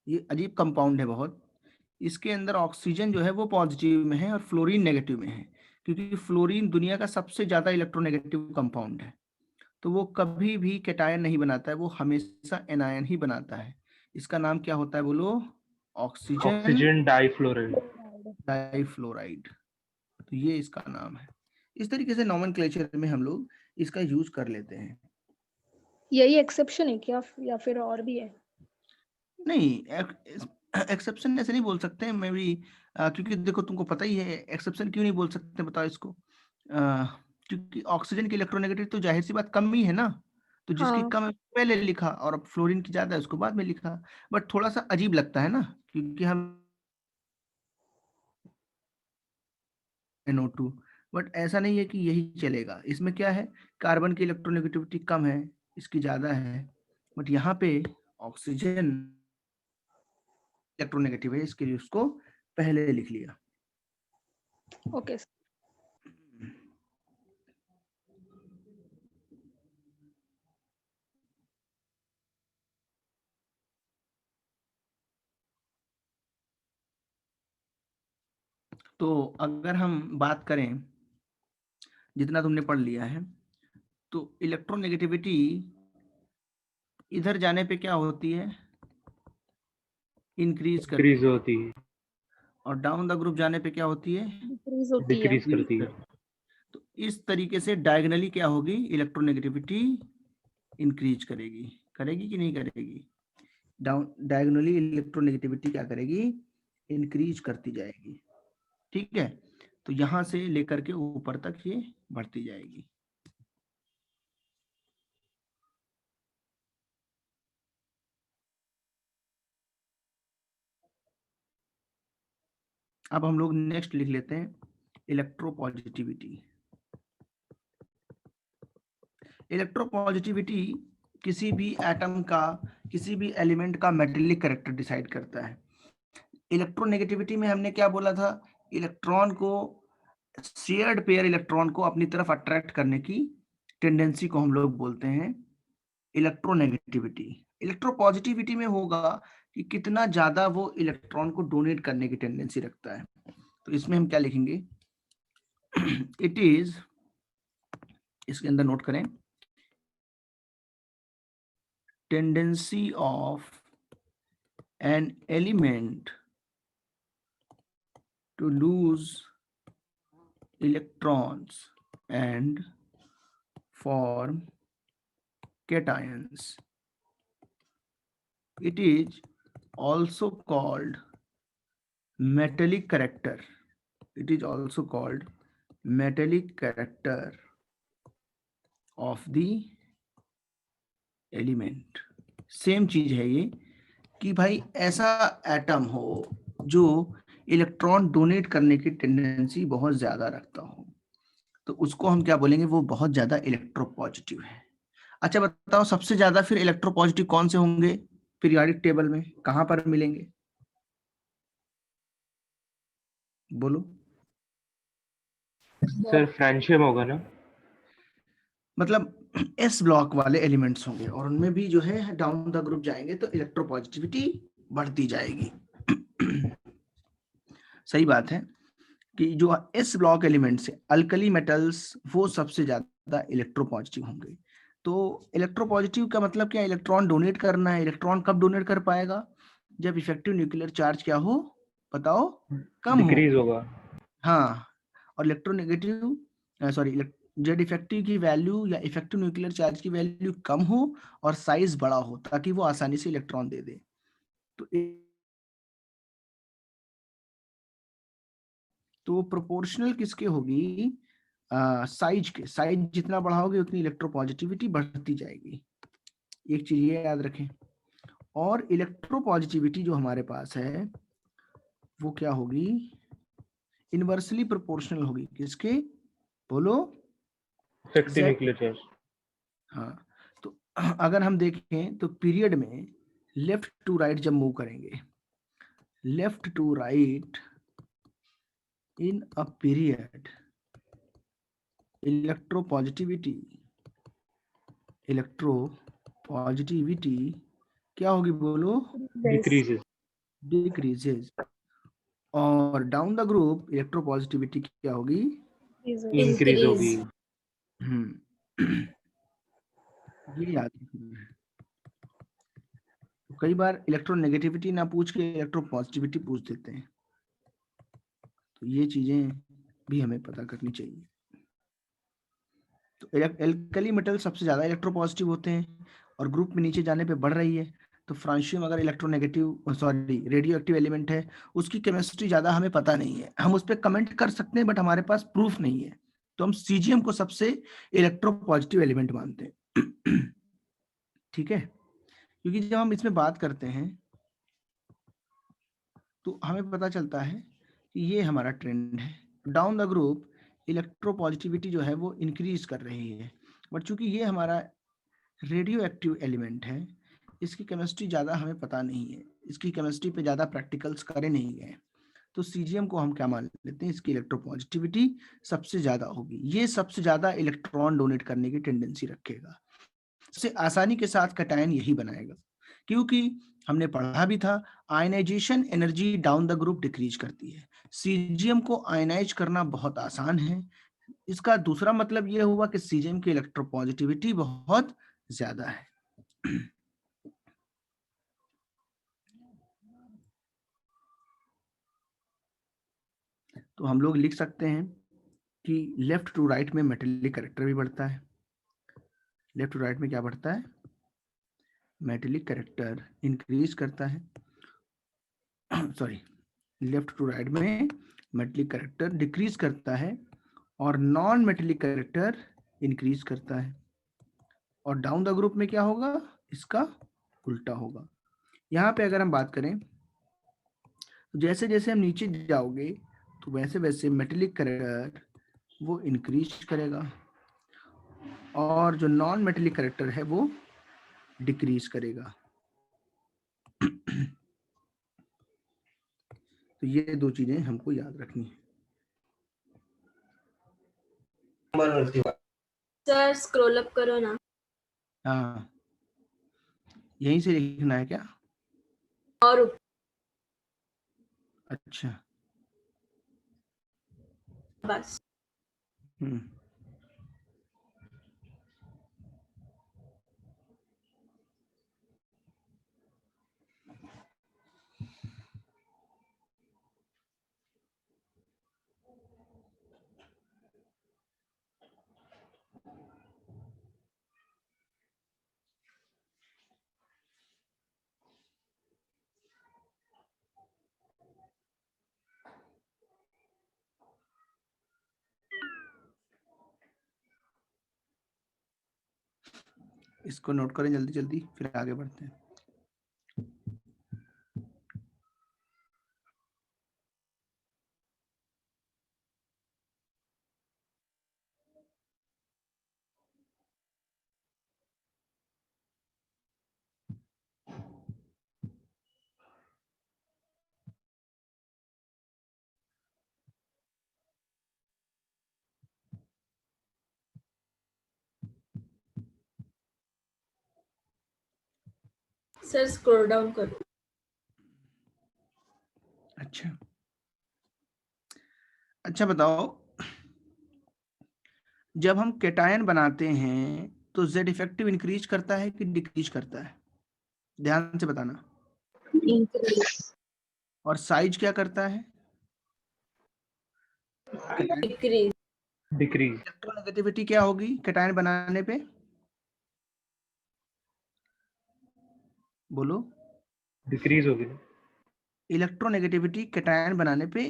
ये अजीब कंपाउंड है बहुत, इसके अंदर ऑक्सीजन जो है वो पॉजिटिव में है और फ्लोरीन नेगेटिव में है, क्योंकि फ्लोरीन दुनिया का सबसे ज्यादा इलेक्ट्रोनेगेटिव कंपाउंड है, तो वो कभी भी कैटायन नहीं बनाता है, वो हमेशा एनायन ही बनाता है। इसका नाम क्या होता है बोलो? Oxygen difluoride. डाइफ्लोराइड, तो ये इसका नाम है। इस तरीके से नॉमेनक्लेचर में हम लोग इसका यूज कर लेते हैं। यही एक्सेप्शन है क्या या फिर और भी है? नहीं, एक्सेप्शन ऐसे नहीं बोल सकते हैं मे बी, क्योंकि देखो तुमको पता ही है एक्सेप्शन क्यों नहीं बोल सकते, बताओ इसको। क्योंकि ऑक्सीजन की इलेक्ट्रोनेगेटिव तो जाहिर सी बात कम ही है ना, तो जिसकी हाँ कम है उसको पहले लिखा, और अब फ्लोरीन की ज्यादा है उसको बाद में लिखा। बट थोड़ा सा अजीब लगता है ना, क्योंकि हम NO2, बट ऐसा नहीं है कि यही चलेगा। इसमें क्या है, कार्बन की इलेक्ट्रोनेगेटिविटी कम है, इसकी ज्यादा है, बट यहाँ पे ऑक्सीजन इलेक्ट्रोनेगेटिव है, इसके लिए उसको पहले लिख लिया। Okay sir. तो अगर हम बात करें, जितना तुमने पढ़ लिया है, तो इलेक्ट्रोनेगेटिविटी इधर जाने पे क्या होती है, इंक्रीज करती इंक्रीज होती है, और डाउन द ग्रुप जाने पे क्या होती है, डिक्रीज होती है। डिक्रीज करती है। तो इस तरीके से डायगनली क्या होगी, इलेक्ट्रोनेगेटिविटी इंक्रीज करेगी। करेगी कि नहीं करेगी, डाउन डायगनली इलेक्ट्रोनेगेटिविटी क्या करेगी, इंक्रीज करती जाएगी। ठीक है, तो यहां से लेकर के ऊपर तक ये बढ़ती जाएगी। अब हम लोग नेक्स्ट लिख लेते हैं इलेक्ट्रोपॉजिटिविटी। इलेक्ट्रोपॉजिटिविटी किसी भी एटम का, किसी भी एलिमेंट का मेटेलिक कैरेक्टर डिसाइड करता है। इलेक्ट्रोनेगेटिविटी में हमने क्या बोला था, इलेक्ट्रॉन को, शेयर्ड पेयर इलेक्ट्रॉन को अपनी तरफ अट्रैक्ट करने की टेंडेंसी को हम लोग बोलते हैं इलेक्ट्रोनेगेटिविटी। इलेक्ट्रोपॉजिटिविटी में होगा कि कितना ज्यादा वो इलेक्ट्रॉन को डोनेट करने की टेंडेंसी रखता है। तो इसमें हम क्या लिखेंगे, इट इज, इसके अंदर नोट करें, tendency of an element to lose electrons and form cations. It is also called metallic character. It is also called metallic character of the element. Same चीज है ये कि भाई ऐसा एटम हो जो इलेक्ट्रॉन डोनेट करने की टेंडेंसी बहुत ज्यादा रखता हो, तो उसको हम क्या बोलेंगे, वो बहुत ज्यादा इलेक्ट्रोपॉजिटिव है। अच्छा बताओ, सबसे ज्यादा फिर इलेक्ट्रोपॉजिटिव कौन से होंगे पीरियोडिक टेबल में, कहां पर मिलेंगे, बोलो। सर फ्रेंशियम होगा ना, मतलब S ब्लॉक वाले एलिमेंट्स होंगे, और उनमें भी जो है डाउन द ग्रुप जाएंगे तो इलेक्ट्रोपॉजिटिविटी बढ़ती जाएगी। सही बात है कि जो S ब्लॉक एलिमेंट्स है, अल्कली मेटल्स, वो सबसे ज्यादा इलेक्ट्रोपॉजिटिव होंगे। तो इलेक्ट्रोपॉजिटिव का मतलब क्या, इलेक्ट्रॉन डोनेट करना है। इलेक्ट्रॉन कब डोनेट कर पाएगा, जब इफेक्टिव न्यूक्लियर चार्ज क्या हो, बताओ, कम हो। डिक्रीज होगा। हाँ, और इलेक्ट्रोनेगेटिव, सॉरी, जेड इफेक्टिव की वैल्यू या इफेक्टिव न्यूक्लियर चार्ज की वैल्यू कम हो और साइज बड़ा हो, ताकि वो आसानी से इलेक्ट्रॉन दे दे। तो प्रोपोर्शनल किसके होगी, साइज के। साइज जितना बढ़ाओगे उतनी इलेक्ट्रोपॉजिटिविटी बढ़ती जाएगी। एक चीज ये याद रखें। और इलेक्ट्रोपॉजिटिविटी जो हमारे पास है वो क्या होगी, इनवर्सली प्रोपोर्शनल होगी। किसके, बोलो, इफेक्टिव न्यूक्लियर चार्ज। हाँ, तो अगर हम देखें तो पीरियड में लेफ्ट टू राइट जब मूव करेंगे, left to right in a period, electropositivity क्या होगी, बोलो, डिक्रीजेस। डिक्रीजेज। और डाउन द ग्रुप इलेक्ट्रोपॉजिटिविटी क्या होगी, इंक्रीज होगी। ये याद रखना है। तो कई बार इलेक्ट्रोनेगेटिविटी ना पूछ के इलेक्ट्रोपॉजिटिविटी पूछ देते हैं, तो ये चीजें भी हमें पता करनी चाहिए। तो एल्कली मेटल सबसे ज्यादा इलेक्ट्रोपॉजिटिव होते हैं, और ग्रुप में नीचे जाने पे बढ़ रही है। तो फ्रांशियम अगर electronegative, sorry, radio active element है, उसकी केमिस्ट्री ज्यादा हमें पता नहीं है, हम उस पर कमेंट कर सकते हैं, बट हमारे पास प्रूफ नहीं है। तो हम सीजियम को सबसे इलेक्ट्रोपॉजिटिव एलिमेंट मानते हैं। ठीक है, क्योंकि जब हम इसमें बात करते हैं तो हमें पता चलता है कि ये हमारा ट्रेंड है। डाउन द ग्रुप इलेक्ट्रोपॉजिटिविटी जो है वो इंक्रीज कर रही है, बट चूंकि ये हमारा रेडियो एक्टिव एलिमेंट है, इसकी केमिस्ट्री ज़्यादा हमें पता नहीं है, इसकी केमिस्ट्री पे ज़्यादा प्रैक्टिकल्स करे नहीं गए, तो सीजियम को हम क्या मान लेते हैं, इसकी इलेक्ट्रोपॉजिटिविटी सबसे ज़्यादा होगी, ये सबसे ज़्यादा इलेक्ट्रॉन डोनेट करने की टेंडेंसी रखेगा, सबसे आसानी के साथ कैटायन यही बनाएगा, क्योंकि हमने पढ़ा भी था ionisation energy down the group decrease करती है। सीजियम को आयनाइज करना बहुत आसान है, इसका दूसरा मतलब यह हुआ कि सीजियम की इलेक्ट्रोपॉजिटिविटी बहुत ज्यादा है। तो हम लोग लिख सकते हैं कि लेफ्ट टू राइट में मेटेलिक कैरेक्टर भी बढ़ता है। लेफ्ट टू राइट में क्या बढ़ता है, मेटेलिक कैरेक्टर इंक्रीज करता है, सॉरी, लेफ्ट टू राइट में मेटेलिक कैरेक्टर डिक्रीज करता है और नॉन मेटेलिक कैरेक्टर इंक्रीज करता है, और डाउन द ग्रुप में क्या होगा, इसका उल्टा होगा। यहाँ पे अगर हम बात करें तो जैसे जैसे हम नीचे जाओगे तो वैसे वैसे मेटेलिक कैरेक्टर वो इंक्रीज करेगा और जो नॉन मेटेलिक कैरेक्टर है वो डिक्रीज करेगा। तो ये दो चीजें हमको याद रखनी है। सर स्क्रॉल अप करो ना। हाँ, यहीं से लिखना है क्या? और अच्छा, बस इसको नोट करें जल्दी जल्दी, फिर आगे बढ़ते हैं। सर स्क्रॉल डाउन करो। अच्छा बताओ, जब हम कैटायन बनाते हैं तो जेड इफेक्टिव इंक्रीज करता है कि डिक्रीज करता है? ध्यान से बताना। और साइज क्या करता है? डिक्रीज। डिक्रीज। इलेक्ट्रोनेगेटिविटी क्या होगी कैटायन बनाने पे? बोलो। डिक्रीज होगी। इलेक्ट्रोनेगेटिविटी कैटायन बनाने पे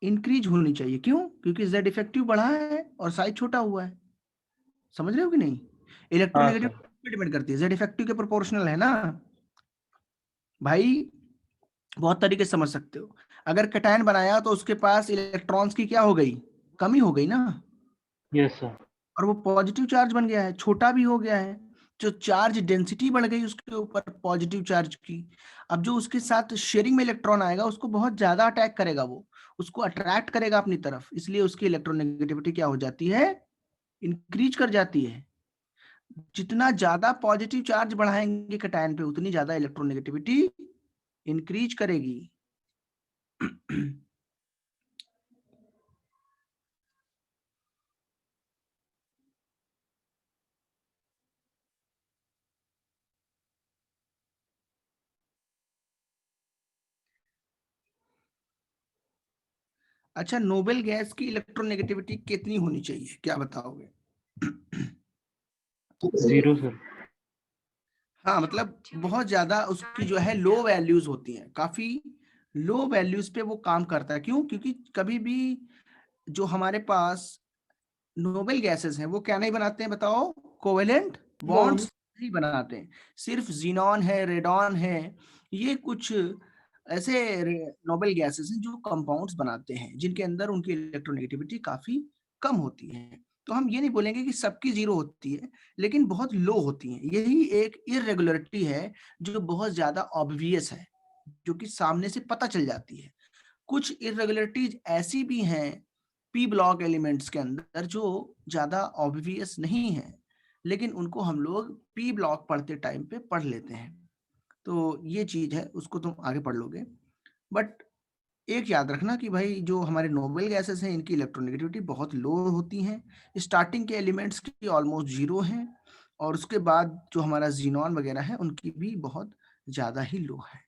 इंक्रीज होनी चाहिए, क्यों? क्योंकि जेड इफेक्टिव बढ़ा है और साइज छोटा हुआ है। समझ रहे हो कि नहीं? इलेक्ट्रोनेगेटिव पे डिपेंड करती है, जेड इफेक्टिव के प्रोपोर्शनल है ना भाई। बहुत तरीके से समझ सकते हो। अगर कैटायन बनाया तो उसके पास इलेक्ट्रॉन्स की क्या हो गई, कमी हो गई ना। Yes sir. और वो पॉजिटिव चार्ज बन गया है, छोटा भी हो गया है, जो चार्ज डेंसिटी बढ़ गई उसके ऊपर पॉजिटिव चार्ज की। अब जो उसके साथ शेयरिंग में इलेक्ट्रॉन आएगा उसको बहुत ज्यादा अटैक करेगा, वो उसको अट्रैक्ट करेगा अपनी तरफ, इसलिए उसकी इलेक्ट्रोनेगेटिविटी क्या हो जाती है, इंक्रीज कर जाती है। जितना ज्यादा पॉजिटिव चार्ज बढ़ाएंगे कैटायन पे उतनी ज्यादा इलेक्ट्रोनेगेटिविटी इंक्रीज करेगी। अच्छा, नोबेल गैस की इलेक्ट्रोनेगेटिविटी कितनी होनी चाहिए, क्या बताओगे? 0 सर। हाँ, मतलब बहुत ज्यादा उसकी जो है लो वैल्यूज होती हैं, काफी लो वैल्यूज पे वो काम करता है। क्यों? क्योंकि कभी भी जो हमारे पास नोबेल गैसेस हैं वो क्या नहीं बनाते हैं, बताओ? कोवेलेंट बॉन्ड्स नहीं बनाते हैं। सिर्फ जीनॉन है, रेडॉन है, ये कुछ ऐसे नोबल गैसेस हैं जो कंपाउंड्स बनाते हैं जिनके अंदर उनकी इलेक्ट्रोनेगेटिविटी काफी कम होती है। तो हम ये नहीं बोलेंगे कि सबकी जीरो होती है, लेकिन बहुत लो होती है। यही एक इरेगुलरिटी है जो बहुत ज्यादा ऑब्वियस है, जो कि सामने से पता चल जाती है। कुछ इरेगुलरिटीज ऐसी भी हैं पी ब्लॉक एलिमेंट्स के अंदर जो ज्यादा ऑब्वियस नहीं है, लेकिन उनको हम लोग पी ब्लॉक पढ़ते टाइम पे पढ़ लेते हैं। तो ये चीज है, उसको तुम आगे पढ़ लोगे। बट एक याद रखना कि भाई जो हमारे नोबल गैसेस हैं इनकी इलेक्ट्रोनेगेटिविटी बहुत लो होती हैं। स्टार्टिंग के एलिमेंट्स की ऑलमोस्ट जीरो है, और उसके बाद जो हमारा जीनॉन वगैरह है उनकी भी बहुत ज्यादा ही लो है।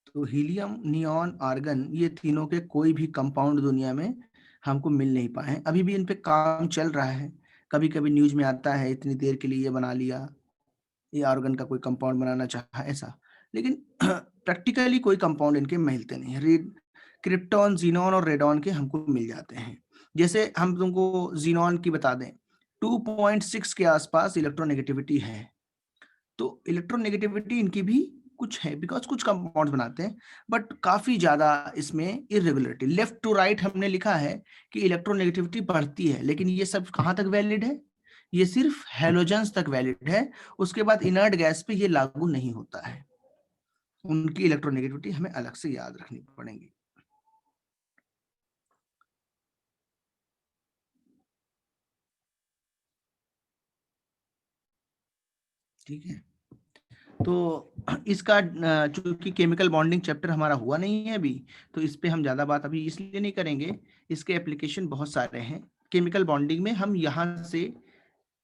तो हीलियम, नियॉन, आर्गन, ये तीनों के कोई भी कंपाउंड दुनिया में हमको मिल नहीं पाए हैं। अभी भी इन पे काम चल रहा है। कभी कभी न्यूज में आता है इतनी देर के लिए ये बना लिया, ये आर्गन का कोई कंपाउंड बनाना चाहा ऐसा, लेकिन प्रैक्टिकली कोई कंपाउंड इनके मिलते नहीं है। क्रिप्टॉन, जीनॉन और रेडॉन के हमको मिल जाते हैं। जैसे हम तुमको जीनॉन की बता दें, 2.6 के आसपास इलेक्ट्रोनेगेटिविटी है। तो इलेक्ट्रोनेगेटिविटी इनकी भी कुछ है, बिकॉज कुछ कंपाउंड बनाते हैं, बट काफी ज्यादा इसमें इरेगुलरिटी। लेफ्ट टू राइट हमने लिखा है कि इलेक्ट्रोनेगेटिविटी बढ़ती है, लेकिन ये सब कहाँ तक वैलिड है? ये सिर्फ हैलोजेंस तक वैलिड है। उसके बाद इनर्ट गैस पे ये लागू नहीं होता है। उनकी इलेक्ट्रोनेगेटिविटी हमें अलग से याद रखनी पड़ेगी। ठीक है, तो इसका चूंकि केमिकल बॉन्डिंग चैप्टर हमारा हुआ नहीं है अभी, तो इस पे हम ज्यादा बात अभी इसलिए नहीं करेंगे। इसके एप्लीकेशन बहुत सारे हैं। केमिकल बॉन्डिंग में हम यहाँ से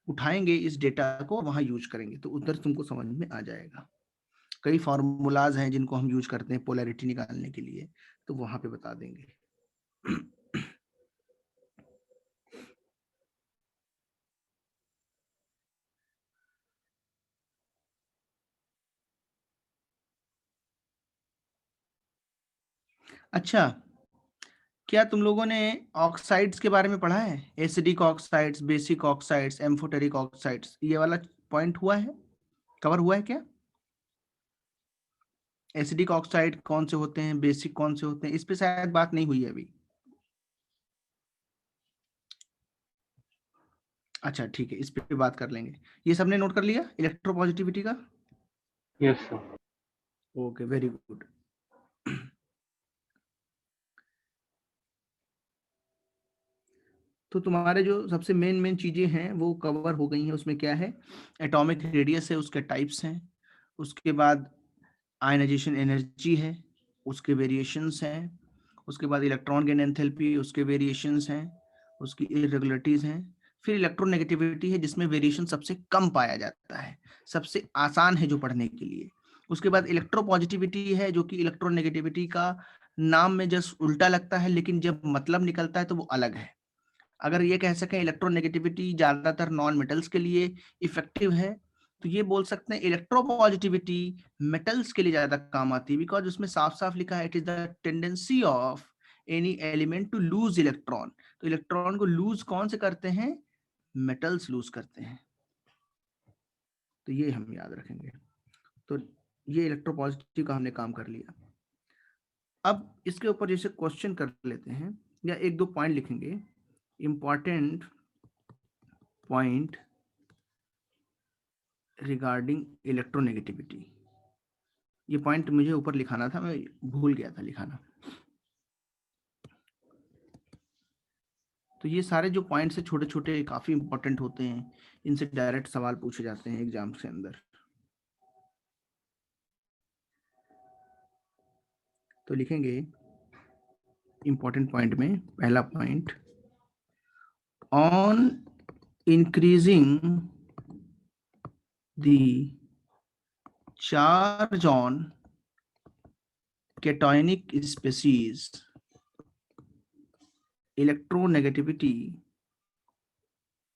उठाएंगे इस डेटा को, वहां यूज करेंगे, तो उधर तुमको समझ में आ जाएगा। कई फॉर्मूलाज हैं जिनको हम यूज करते हैं पोलैरिटी निकालने के लिए, तो वहां पे बता देंगे। अच्छा, क्या तुम लोगों ने ऑक्साइड्स के बारे में पढ़ा है? Acidic oxides, basic oxides, amphoteric oxides, ये वाला पॉइंट हुआ है, कवर हुआ है क्या? एसिडिक ऑक्साइड कौन से होते हैं, बेसिक कौन से होते हैं, इस पे शायद बात नहीं हुई है अभी। अच्छा ठीक है, इस पे बात कर लेंगे। ये सबने नोट कर लिया इलेक्ट्रोपॉजिटिविटी का? Yes sir. Okay, very good. तो तुम्हारे जो सबसे मेन चीजें हैं वो कवर हो गई हैं। उसमें क्या है? एटॉमिक रेडियस है, उसके टाइप्स हैं, उसके बाद आयनाइजेशन एनर्जी है, उसके वेरिएशंस हैं, उसके बाद इलेक्ट्रॉन गेन एंथैल्पी, उसके वेरिएशंस हैं, उसकी इरेगुलरिटीज हैं, फिर इलेक्ट्रोनेगेटिविटी है जिसमें वेरिएशन सबसे कम पाया जाता है, सबसे आसान है जो पढ़ने के लिए। उसके बाद इलेक्ट्रोपॉजिटिविटी है जो कि इलेक्ट्रोनेगेटिविटी का नाम में जस्ट उल्टा लगता है, लेकिन जब मतलब निकलता है तो वो अलग है। अगर ये कह सकें इलेक्ट्रोनेगेटिविटी ज्यादातर नॉन मेटल्स के लिए इफेक्टिव है, तो ये बोल सकते हैं इलेक्ट्रोपॉजिटिविटी मेटल्स के लिए ज्यादा काम आती है, बिकॉज उसमें साफ साफ लिखा है it is the tendency of any element to lose electron. तो इलेक्ट्रॉन को लूज कौन से करते हैं? मेटल्स लूज करते हैं। तो ये हम याद रखेंगे। तो ये इलेक्ट्रोपॉजिटिव का हमने काम कर लिया। अब इसके ऊपर जैसे क्वेश्चन कर लेते हैं, या एक दो पॉइंट लिखेंगे, इंपॉर्टेंट पॉइंट रिगार्डिंग इलेक्ट्रोनेगेटिविटी। ये पॉइंट मुझे ऊपर लिखाना था, मैं भूल गया था लिखाना। तो ये सारे जो पॉइंट्स है छोटे छोटे काफी इंपॉर्टेंट होते हैं, इनसे डायरेक्ट सवाल पूछे जाते हैं एग्जाम के अंदर। तो लिखेंगे इंपॉर्टेंट पॉइंट में पहला point, on increasing the charge on cationic species electronegativity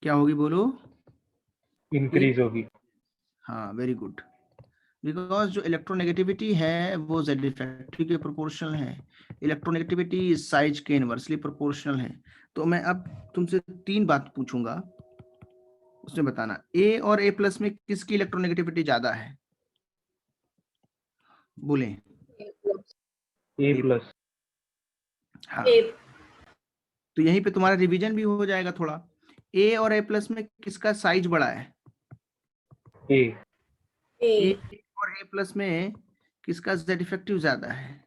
क्या होगी? बोलो। इंक्रीज होगी। हाँ, वेरी गुड। बिकॉज जो इलेक्ट्रोनेगेटिविटी है वो जेड इफेक्टिव के प्रोपोर्शनल है, इलेक्ट्रोनेगेटिविटी साइज के इनवर्सली प्रोपोर्शनल है। तो मैं अब तुमसे 3 बात पूछूंगा, उसमें बताना ए और ए प्लस में किसकी इलेक्ट्रोनेगेटिविटी ज्यादा है, बोले। ए प्लस। हाँ, ए तो यहीं पे तुम्हारा रिवीजन भी हो जाएगा थोड़ा। ए और ए प्लस में किसका साइज बड़ा है, ए ए ए और ए प्लस में किसका जेड इफेक्टिव ज्यादा है,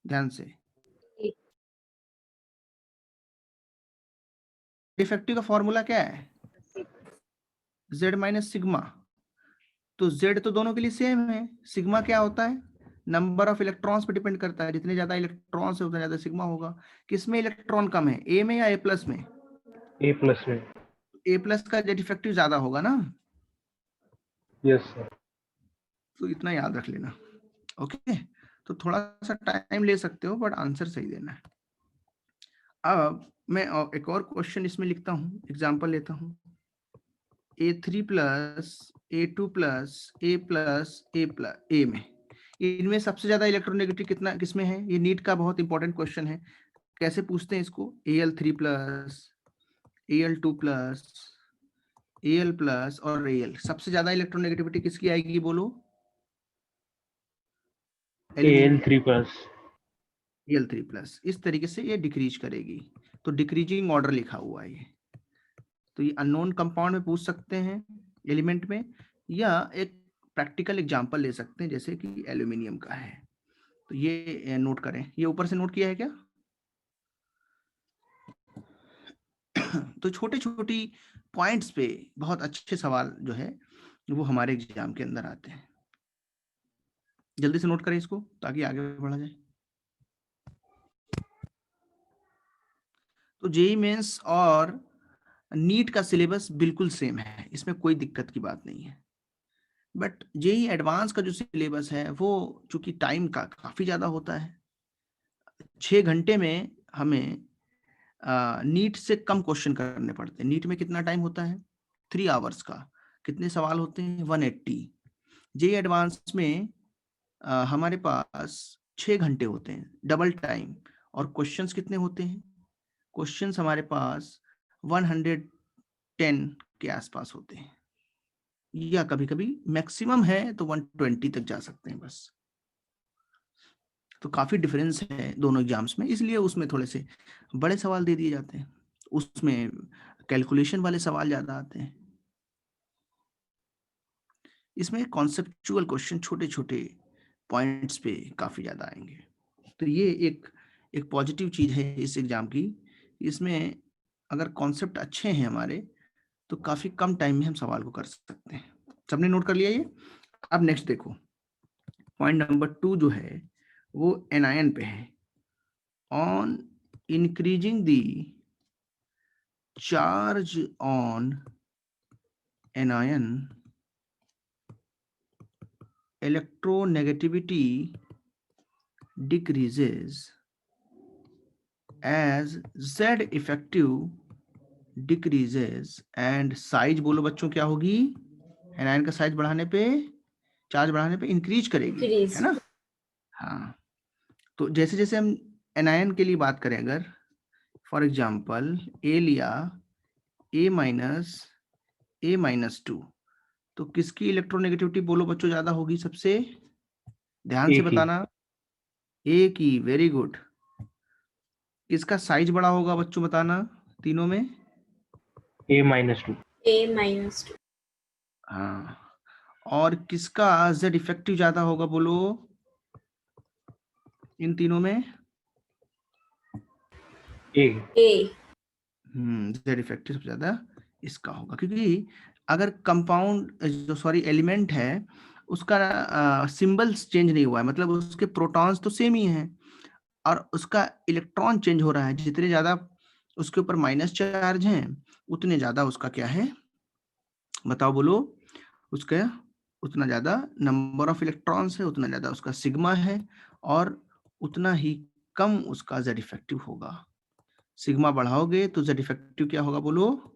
ध्यान से। इफेक्टिव का फॉर्मूला क्या है, जेड माइनस सिग्मा। तो जेड तो दोनों के लिए सेम है, सिग्मा क्या होता है, नंबर ऑफ इलेक्ट्रॉन्स पे डिपेंड करता है, जितने ज्यादा इलेक्ट्रॉन्स है उतना ज्यादा सिग्मा होगा। किसमें इलेक्ट्रॉन कम है, ए में या ए प्लस में? ए प्लस में। ए प्लस का जेड इफेक्टिव ज्यादा होगा ना, यस सर। तो इतना याद रख लेना। ओके, तो थोड़ा सा टाइम ले सकते हो बट आंसर सही देना है। अब मैं एक और क्वेश्चन इसमें लिखता हूँ, एग्जांपल लेता हूँ। A3 plus A2 plus A plus A में, इनमें सबसे ज्यादा इलेक्ट्रोनेगेटिव कितना किसमें है? ये नीट का बहुत इंपॉर्टेंट क्वेश्चन है। कैसे पूछते हैं इसको, Al3 plus Al2 plus Al plus और Al, सबसे ज्यादा इलेक्ट्रोनेगेटिविटी किसकी आएगी बोलो? Al3 plus. Al3 plus. इस तरीके से ये डिक्रीज करेगी, तो डिक्रीजिंग ऑर्डर लिखा हुआ है ये। तो ये अननोन कंपाउंड में पूछ सकते हैं एलिमेंट में, या एक प्रैक्टिकल एग्जांपल ले सकते हैं जैसे कि एल्यूमिनियम का है। तो ये नोट करें, ये ऊपर से नोट किया है क्या? तो छोटे छोटी पॉइंट्स पे बहुत अच्छे सवाल जो है वो हमारे एग्जाम के अंदर आते हैं। जल्दी से नोट करें इसको ताकि आगे बढ़ा जाए। तो जेईई मेंस और नीट का सिलेबस बिल्कुल सेम है, इसमें कोई दिक्कत की बात नहीं है। बट जेईई एडवांस का जो सिलेबस है वो चूंकि टाइम का काफी ज्यादा होता है, 6 घंटे में हमें नीट से कम क्वेश्चन करने पड़ते हैं। नीट में कितना टाइम होता है, 3 आवर्स का। कितने सवाल होते हैं, 180। जेईई एडवांस में हमारे पास 6 घंटे होते हैं, डबल टाइम। और क्वेश्चंस कितने होते हैं, क्वेश्चंस हमारे पास 110 के आसपास होते हैं, या कभी कभी मैक्सिमम है तो 120 तक जा सकते हैं बस। तो काफी डिफरेंस है दोनों एग्जाम्स में, इसलिए उसमें थोड़े से बड़े सवाल दे दिए जाते हैं, उसमें कैलकुलेशन वाले सवाल ज्यादा आते हैं। इसमें कॉन्सेप्चुअल क्वेश्चन छोटे छोटे पॉइंट्स पे काफी ज्यादा आएंगे। तो ये एक पॉजिटिव चीज है इस एग्जाम की, इसमें अगर कॉन्सेप्ट अच्छे हैं हमारे तो काफी कम टाइम में हम सवाल को कर सकते हैं। सबने नोट कर लिया ये? अब नेक्स्ट देखो, पॉइंट नंबर 2 जो है वो एनायन पे है। On increasing the charge on anion, electronegativity decreases as Z effective decreases and size, बोलो बच्चों क्या होगी, एनायन का साइज बढ़ाने पे, चार्ज बढ़ाने पे इंक्रीज करेगी, Increase. है ना? हाँ, तो जैसे जैसे हम एनायन के लिए बात करें, अगर फॉर एग्जांपल ए लिया, A-2, तो किसकी इलेक्ट्रोनेगेटिविटी बोलो बच्चों ज्यादा होगी सबसे? ध्यान से बताना, ए की। Very good. किसका साइज बड़ा होगा बच्चों बताना तीनों में? A-2। A-2. हाँ, और किसका जेड इफेक्टिव ज्यादा होगा बोलो इन तीनों में? A। जेड इफेक्टिव सबसे ज्यादा इसका होगा, क्योंकि अगर कंपाउंड जो सॉरी एलिमेंट है उसका सिंबल्स चेंज नहीं हुआ है, मतलब उसके प्रोटॉन्स तो सेम ही हैं और उसका इलेक्ट्रॉन चेंज हो रहा है। जितने ज्यादा उसके ऊपर माइनस चार्ज हैं उतने ज्यादा उसका क्या है बताओ बोलो, उसका उतना ज्यादा नंबर ऑफ इलेक्ट्रॉन्स है, उतना ज्यादा उसका सिग्मा है, और उतना ही कम उसका जेड इफेक्टिव होगा। सिग्मा बढ़ाओगे तो जेड इफेक्टिव क्या होगा बोलो,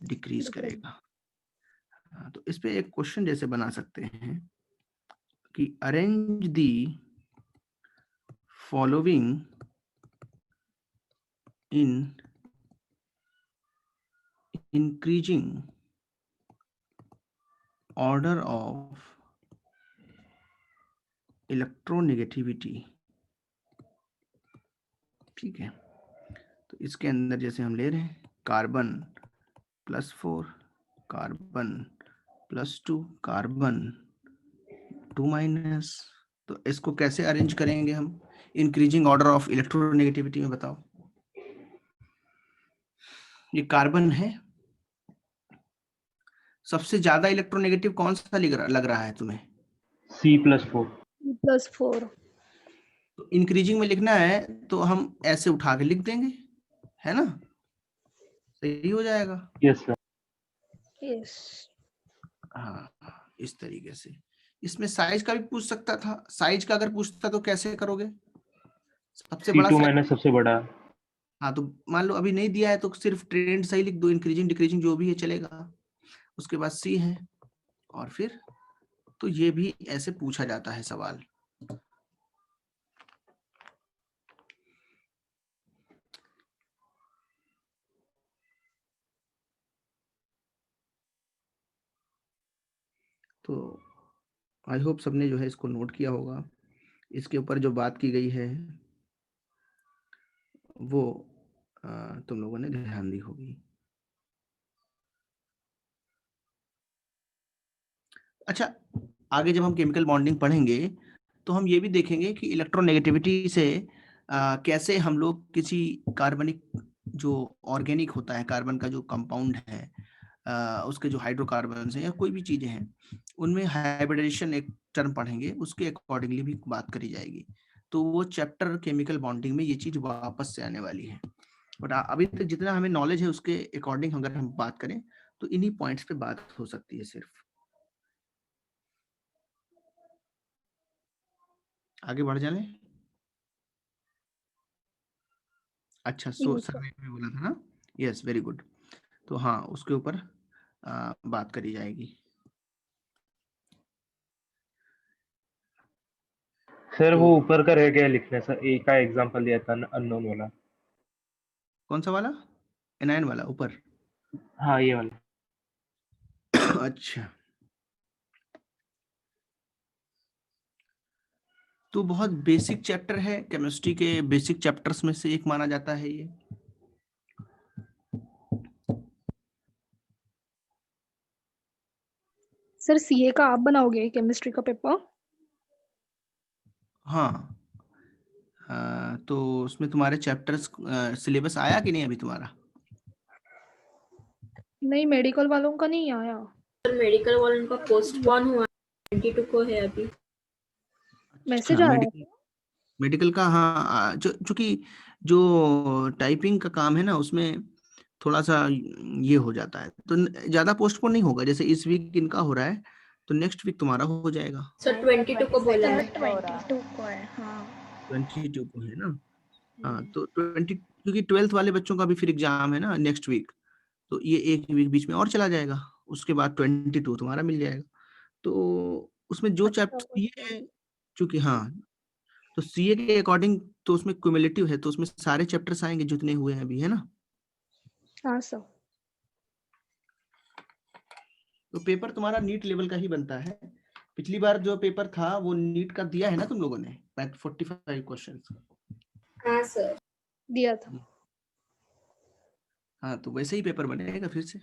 डिक्रीज करेगा। तो इस पे एक क्वेश्चन जैसे बना सकते हैं कि arrange the following in increasing order of electronegativity. ठीक है, तो इसके अंदर जैसे हम ले रहे हैं कार्बन +4, कार्बन +2, कार्बन 2-, तो इसको कैसे अरेंज करेंगे हम इंक्रीजिंग ऑर्डर ऑफ इलेक्ट्रोनेगेटिविटी में, बताओ। ये कार्बन है, सबसे ज्यादा इलेक्ट्रोनेगेटिव कौन सा लग रहा है तुम्हें? C+4। +4। तो इंक्रीजिंग में लिखना है तो हम ऐसे उठा के लिख देंगे, है ना, सही हो जाएगा। Yes sir. यस। हाँ, इस तरीके से। इसमें साइज का भी पूछ सकता था, साइज का अगर पूछता तो कैसे करोगे? सबसे बड़ा C2- साइज। सबसे बड़ा। हाँ, तो मान लो अभी नहीं दिया है तो सिर्फ ट्रेंड सही लिख दो, इंक्रीजिंग डिक्रीजिंग जो भी है चलेगा। उसके बाद सी है, और फिर तो ये भी ऐसे पूछा जाता है सवाल। तो आई होप सबने जो है इसको नोट किया होगा। इसके ऊपर जो बात की गई है वो तुम लोगों ने ध्यान दी होगी। अच्छा, आगे जब हम केमिकल बॉन्डिंग पढ़ेंगे तो हम ये भी देखेंगे कि इलेक्ट्रोनेगेटिविटी से कैसे हम लोग किसी कार्बनिक जो ऑर्गेनिक होता है, कार्बन का जो कंपाउंड है, उसके जो हाइड्रोकार्बन है या कोई भी चीजें हैं उनमें हाइब्रिडाइजेशन एक टर्म पढ़ेंगे, उसके अकॉर्डिंगली भी बात करी जाएगी। तो वो चैप्टर केमिकल बॉन्डिंग में ये चीज वापस से आने वाली है। बट अभी तक जितना हमें नॉलेज है उसके अकॉर्डिंग अगर हम बात करें तो इन्हीं पॉइंट्स पे बात हो सकती है सिर्फ। आगे बढ़ जाने। अच्छा, सो Yes, sir. सर्वे में बोला था ना, यस, वेरी गुड। तो हाँ, उसके ऊपर बात करी जाएगी। सर तो वो ऊपर का रह गया लिखने सर, ए का एग्जांपल दिया था अननोन वाला। कौन सा वाला? एनायन वाला ऊपर? हाँ ये वाला। अच्छा, तो बहुत बेसिक चैप्टर है, केमिस्ट्री के बेसिक चैप्टर्स में से एक माना जाता है ये। सर सीए का आप बनाओगे केमिस्ट्री का पेपर? हाँ, तो उसमें तुम्हारे चैप्टर्स सिलेबस आया कि नहीं अभी तुम्हारा? नहीं, मेडिकल वालों का नहीं आया। सर मेडिकल वालों का पोस्टपोन हुआ, 22 को है अभी। मैसेज अच्छा, आया है? मेडिकल का, हाँ, चूंकि जो टाइपिंग का काम है ना उसमें थोड़ा सा ये हो जाता है, तो ज्यादा पोस्टपोन नहीं होगा। जैसे इस वीक इनका हो रहा है तो नेक्स्ट वीक तुम्हारा हो जाएगा। सर 22 को बोला है। 22 को है, हाँ। 22 को है ना? हाँ, तो 20, क्योंकि 12th वाले बच्चों का भी फिर एग्जाम है ना नेक्स्ट वीक, तो ये एक वीक बीच में और चला जाएगा, उसके बाद 22 तुम्हारा मिल जाएगा। तो उसमें जो अच्छा, चैप्टर ये है, चूंकि हाँ, तो सीए के अकॉर्डिंग तो उसमें क्यूमुलेटिव है, तो उसमें सारे चैप्टर्स आएंगे जितने हुए हैं अभी, है ना? हाँ सर। तो पेपर तुम्हारा नीट लेवल का ही बनता है। पिछली बार जो पेपर था वो नीट का दिया है ना तुम लोगों ने, 45 क्वेश्चन। हाँ सर। दिया था। हाँ, तो वैसे ही पेपर बनेगा फिर से,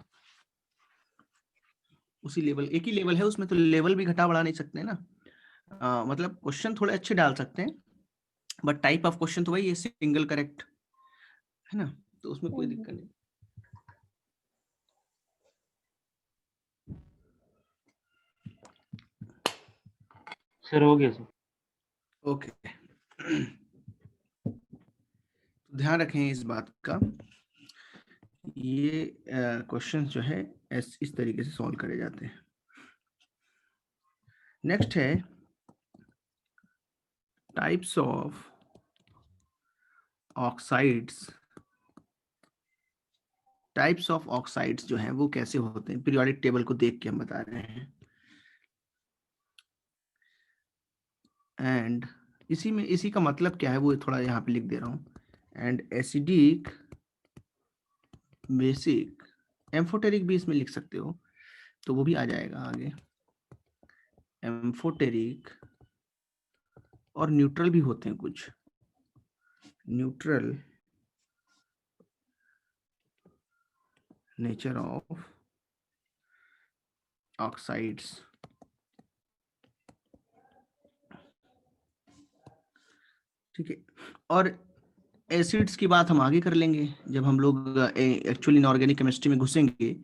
उसी लेवल, एक ही लेवल है उसमें, तो लेवल भी घटा बढ़ा नहीं सकते ना। मतलब क्वेश्चन थोड़े अच्छे डाल सकते हैं, बट टाइप ऑफ क्वेश्चन तो वही है, सिंगल करेक्ट, है ना, तो उसमें कोई दिक्कत नहीं। सर हो गया सर। ओके, ध्यान रखें इस बात का, ये क्वेश्चन जो है इस तरीके से सॉल्व करे जाते हैं। नेक्स्ट है types of oxides types of oxides जो हैं वो कैसे होते हैं, पीरियोडिक टेबल को देख के हम बता रहे हैं। एंड इसी का मतलब क्या है वो थोड़ा यहाँ पे लिख दे रहा हूँ। एंड एसिडिक, बेसिक, एम्फोटेरिक भी इसमें लिख सकते हो तो वो भी आ जाएगा आगे। एम्फोटेरिक और न्यूट्रल भी होते हैं कुछ। Neutral nature of oxides. ठीक है, और एसिड्स की बात हम आगे कर लेंगे जब हम लोग एक्चुअली इनऑर्गेनिक केमिस्ट्री में घुसेंगे।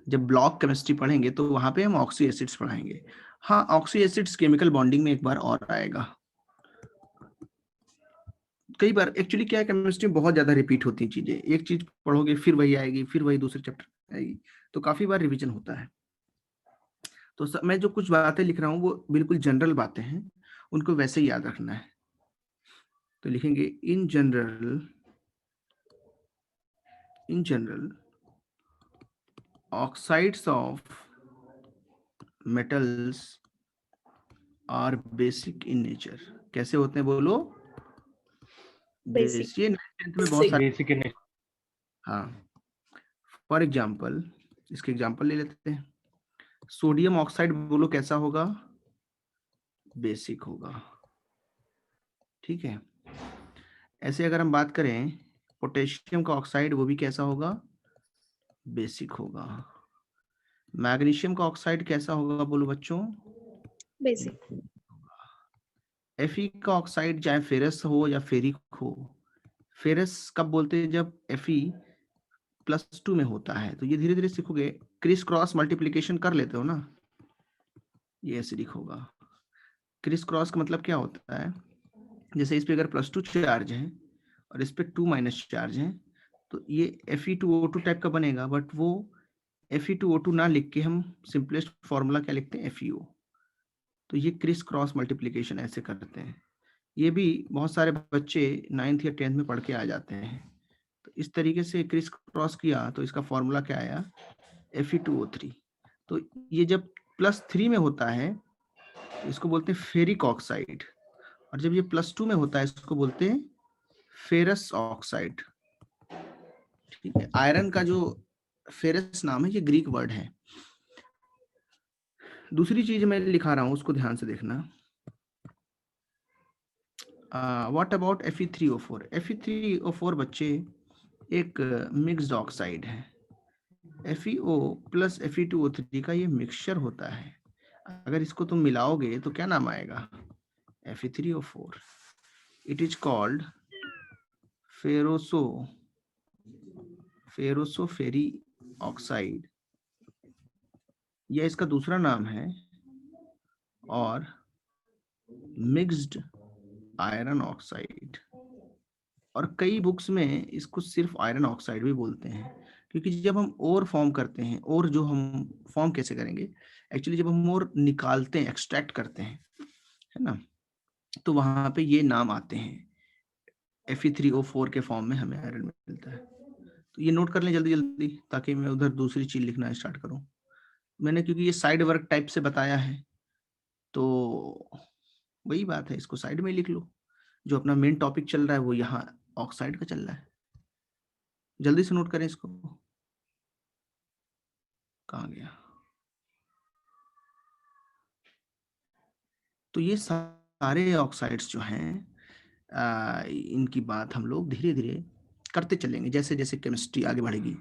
जब ब्लॉक केमिस्ट्री पढ़ेंगे तो वहां पे हम ऑक्सी एसिड्स पढ़ाएंगे। हाँ, ऑक्सी एसिड्स केमिकल बॉन्डिंग में एक बार और आएगा। कई बार एक्चुअली क्या है, केमिस्ट्री में बहुत ज्यादा रिपीट होती है चीजें, एक चीज पढ़ोगे फिर वही आएगी, फिर वही दूसरे चैप्टर आएगी, तो काफी बार रिवीजन होता है। तो मैं जो कुछ बातें लिख रहा हूँ वो बिल्कुल जनरल बातें हैं, उनको वैसे ही याद रखना है। तो लिखेंगे in general oxides of metals are basic in nature. कैसे होते हैं बोलो? बेसिक। ये 9th में बहुत सारे। बेसिक इन हाँ, फॉर एग्जाम्पल इसके एग्जाम्पल ले लेते हैं। सोडियम ऑक्साइड बोलो कैसा होगा? बेसिक होगा। ठीक है, ऐसे अगर हम बात करें पोटेशियम का ऑक्साइड, वो भी कैसा होगा? बेसिक होगा। मैग्नीशियम का ऑक्साइड कैसा होगा बोलो बच्चों? बेसिक। Fe का ऑक्साइड चाहे फेरस हो या फेरिक हो, फेरस कब बोलते हैं? जब Fe+2 में होता है। तो ये धीरे धीरे सीखोगे, क्रिस क्रॉस मल्टीप्लीकेशन कर लेते हो ना, ये एसिडिक होगा। क्रिस क्रॉस का मतलब क्या होता है? जैसे इस पे अगर +2 चार्ज है और इस पे 2- चार्ज है तो ये Fe2O2 टाइप का बनेगा, बट वो Fe2O2 ना लिख के हम सिंपलेस्ट फॉर्मूला क्या लिखते हैं? FeO। तो ये क्रिस क्रॉस मल्टीप्लीकेशन ऐसे करते हैं। ये भी बहुत सारे बच्चे 9th या 10th में पढ़ के आ जाते हैं। तो इस तरीके से क्रिस क्रॉस किया तो इसका फॉर्मूला क्या आया? Fe2O3। तो ये जब +3 में होता है तो इसको बोलते हैं फेरिक ऑक्साइड, और जब ये +2 में होता है इसको बोलते हैं फेरस ऑक्साइड। ठीक है, आयरन का जो फेरस नाम है ये ग्रीक वर्ड है। दूसरी चीज मैं लिखा रहा हूं उसको ध्यान से देखना। What about Fe3O4? Fe3O4 बच्चे एक मिक्स्ड ऑक्साइड है। FeO प्लस Fe2O3 का ये मिक्सचर होता है। अगर इसको तुम मिलाओगे तो क्या नाम आएगा? Fe3O4। It is called ferrosoferric oxide, यह इसका दूसरा नाम है, और मिक्स्ड आयरन ऑक्साइड। और कई बुक्स में इसको सिर्फ आयरन ऑक्साइड भी बोलते हैं, क्योंकि जब हम ओर फॉर्म करते हैं, और जो हम फॉर्म कैसे करेंगे, एक्चुअली जब हम ओर निकालते हैं, एक्सट्रैक्ट करते हैं, है ना, तो वहां पे ये नाम आते हैं। Fe3O4 के फॉर्म में हमें आयरन मिलता है। तो ये नोट कर लें जल्दी जल्दी, ताकि मैं उधर दूसरी चीज लिखना स्टार्ट करूं। मैंने क्योंकि ये साइड वर्क टाइप से बताया है तो वही बात है, इसको साइड में लिख लो। जो अपना मेन टॉपिक चल रहा है वो यहाँ ऑक्साइड का चल रहा है। जल्दी से नोट करें इसको। कहाँ गया? तो ये सारे ऑक्साइड्स जो हैं इनकी बात हम लोग धीरे धीरे करते चलेंगे। जैसे जैसे केमिस्ट्री आगे बढ़ेगी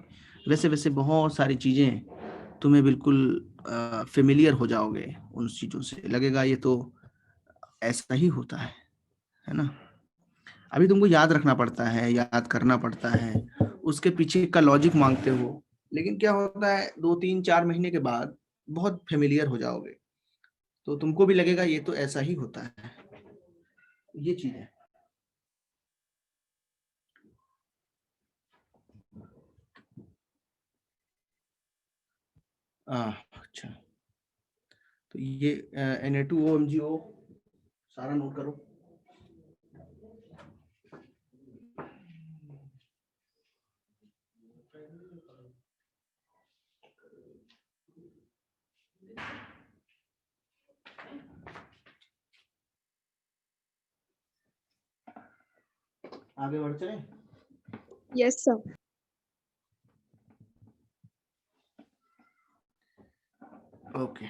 वैसे वैसे बहुत सारी चीजें तुम्हें बिल्कुल फेमिलियर हो जाओगे उन चीजों से, लगेगा ये तो ऐसा ही होता है ना। अभी तुमको याद रखना पड़ता है, याद करना पड़ता है, उसके पीछे का लॉजिक मांगते हो, लेकिन क्या होता है 2-3-4 महीने के बाद बहुत फेमिलियर हो जाओगे तो तुमको भी लगेगा ये तो ऐसा ही होता है। ये चीज है। अच्छा, तो ये Na2O MgO सारा नोट करो। आगे बढ़ चले? Yes sir. ओके,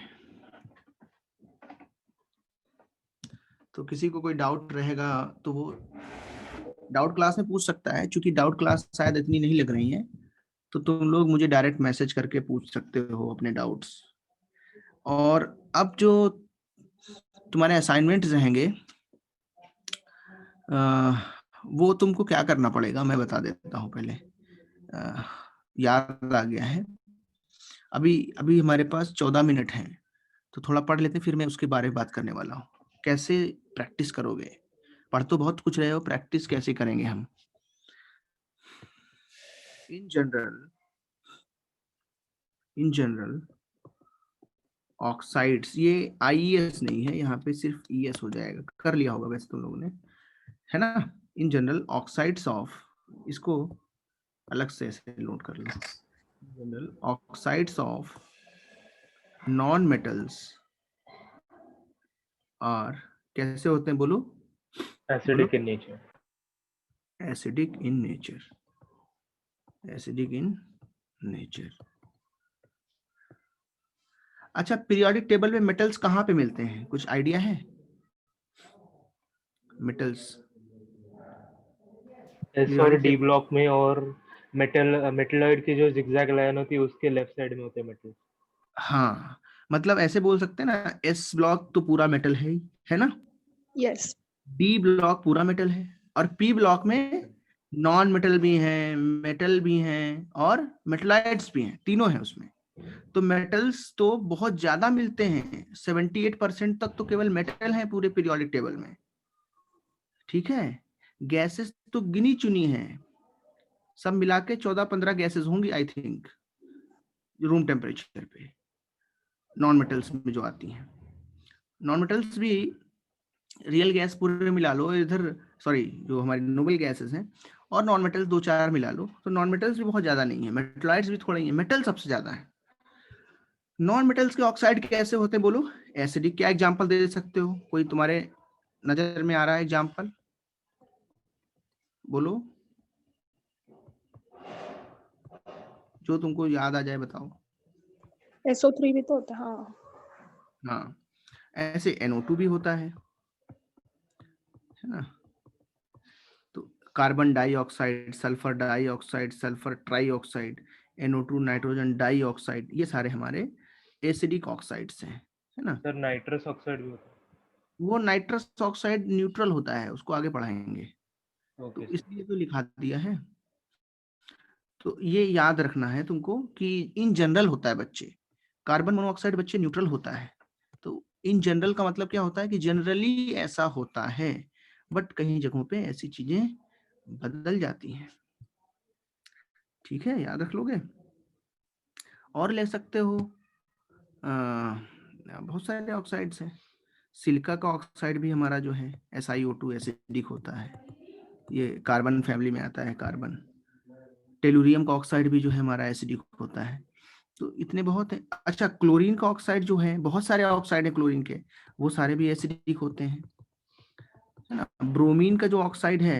तो किसी को कोई डाउट रहेगा तो वो डाउट क्लास में पूछ सकता है। क्योंकि डाउट क्लास शायद इतनी नहीं लग रही है, तो तुम लोग मुझे डायरेक्ट मैसेज करके पूछ सकते हो अपने डाउट्स। और अब जो तुम्हारे असाइनमेंट्स रहेंगे वो तुमको क्या करना पड़ेगा मैं बता देता हूँ पहले। याद आ गया है, अभी अभी हमारे पास 14 मिनट हैं, तो थोड़ा पढ़ लेते हैं, फिर मैं उसके बारे में बात करने वाला हूँ। कैसे प्रैक्टिस करोगे? पढ़ तो बहुत कुछ रहे हो, प्रैक्टिस कैसे करेंगे हम? इन जनरल ऑक्साइड्स, ये IES नहीं है, यहाँ पे सिर्फ ES हो जाएगा। कर लिया होगा वैसे तुम लोगों ने, है ना? इन जनरल ऑक्साइड्स ऑफ, इसको अलग से ऐसे नोट कर लो। General oxides of non metals और कैसे होते हैं बोलो? Acidic in nature. Acidic in nature, acidic in nature. अच्छा, पीरियोडिक टेबल में मेटल्स कहाँ पे मिलते हैं, कुछ आइडिया है? मेटल्स एस और डी ब्लॉक में, और मेटलॉइड की जो जिगजैग लाइन होती है उसके लेफ्ट साइड में होते हैं मेटल। हाँ, मतलब ऐसे बोल सकते हैं ना, S ब्लॉक तो पूरा मेटल है ही, है ना? यस। D ब्लॉक पूरा मेटल है, और P ब्लॉक में नॉन मेटल भी हैं, मेटल भी हैं और मेटलाइड्स भी हैं, तीनों हैं उसमें। तो मेटल्स तो बहुत ज्यादा मिलते हैं, 78% तक तो केवल मेटल है पूरे पीरियोडिक टेबल में। ठीक है, गैसेस तो गिनी चुनी है, सब मिला के 14-15 गैसेस होंगी आई थिंक रूम टेम्परेचर पे, नॉन मेटल्स में जो आती हैं। नॉन मेटल्स भी रियल गैस पूरे मिला लो इधर, सॉरी जो हमारी नोबल गैसेस हैं, और नॉन मेटल्स 2-4 मिला लो, तो नॉन मेटल्स भी बहुत ज्यादा नहीं है, मेटलॉइड्स भी थोड़ा ही है, मेटल सबसे ज्यादा है। नॉन मेटल्स के ऑक्साइड कैसे होते हैं बोलो? एसिडिक। क्या एग्जांपल दे सकते हो, कोई तुम्हारे नजर में आ रहा है एग्जांपल? बोलो, जो तुमको याद आ जाए बताओ। SO3 भी तो होता है। हाँ। हाँ, ऐसे NO2 भी होता है ना? तो carbon dioxide, sulphur dioxide, sulphur trioxide, NO2 nitrogen dioxide, ये सारे हमारे एसिडिक ऑक्साइड्स हैं, है ना? सर नाइट्रस ऑक्साइड भी होता वो नाइट्रस ऑक्साइड न्यूट्रल होता है, उसको आगे पढ़ाएंगे, है। तो ओके सर। इसलिए तो लिखा दिया है। तो ये याद रखना है तुमको कि इन जनरल होता है बच्चे, कार्बन मोनोऑक्साइड बच्चे न्यूट्रल होता है। तो इन जनरल का मतलब क्या होता है कि जनरली ऐसा होता है, बट कई जगहों पे ऐसी चीजें बदल जाती हैं। ठीक है, याद रख लोगे। और ले सकते हो बहुत सारे ऑक्साइड्स हैं। सिलिका का ऑक्साइड भी हमारा जो है SiO2 एसिडिक होता है, ये कार्बन फैमिली में आता है, कार्बन। टेलुरियम का ऑक्साइड भी जो है हमारा एसिडिक होता है। तो इतने बहुत है। अच्छा, क्लोरीन का ऑक्साइड जो है, बहुत सारे ऑक्साइड है क्लोरीन के, वो सारे भी एसिडिक होते हैं, है ना? ब्रोमीन का जो ऑक्साइड है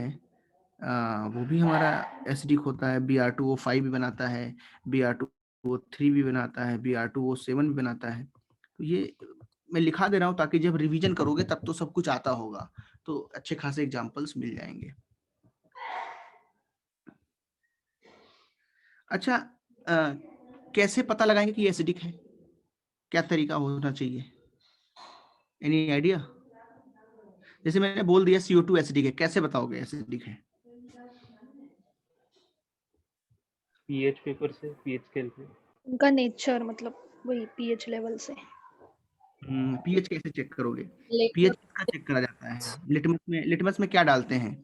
वो भी हमारा एसिडिक होता है, Br2O5 भी बनाता है, Br2O3 भी बनाता है, Br2O7 भी बनाता है। तो ये मैं लिखा दे रहा हूँ ताकि जब रिवीजन करोगे तब तो सब कुछ आता होगा, तो अच्छे खासे एग्जांपल्स मिल जाएंगे। अच्छा, कैसे पता लगाएंगे कि एसिडिक है? क्या तरीका होना चाहिए? Any idea? जैसे मैंने बोल दिया CO2 एसिडिक है, कैसे बताओगे एसिडिक है? पीएच पेपर से, पीएच स्केल पे। उनका नेचर मतलब वही pH लेवल से। पीएच कैसे चेक करोगे? लेकिन पीएच किसका चेक करा जाता है? लिटमस में क्या डालते हैं?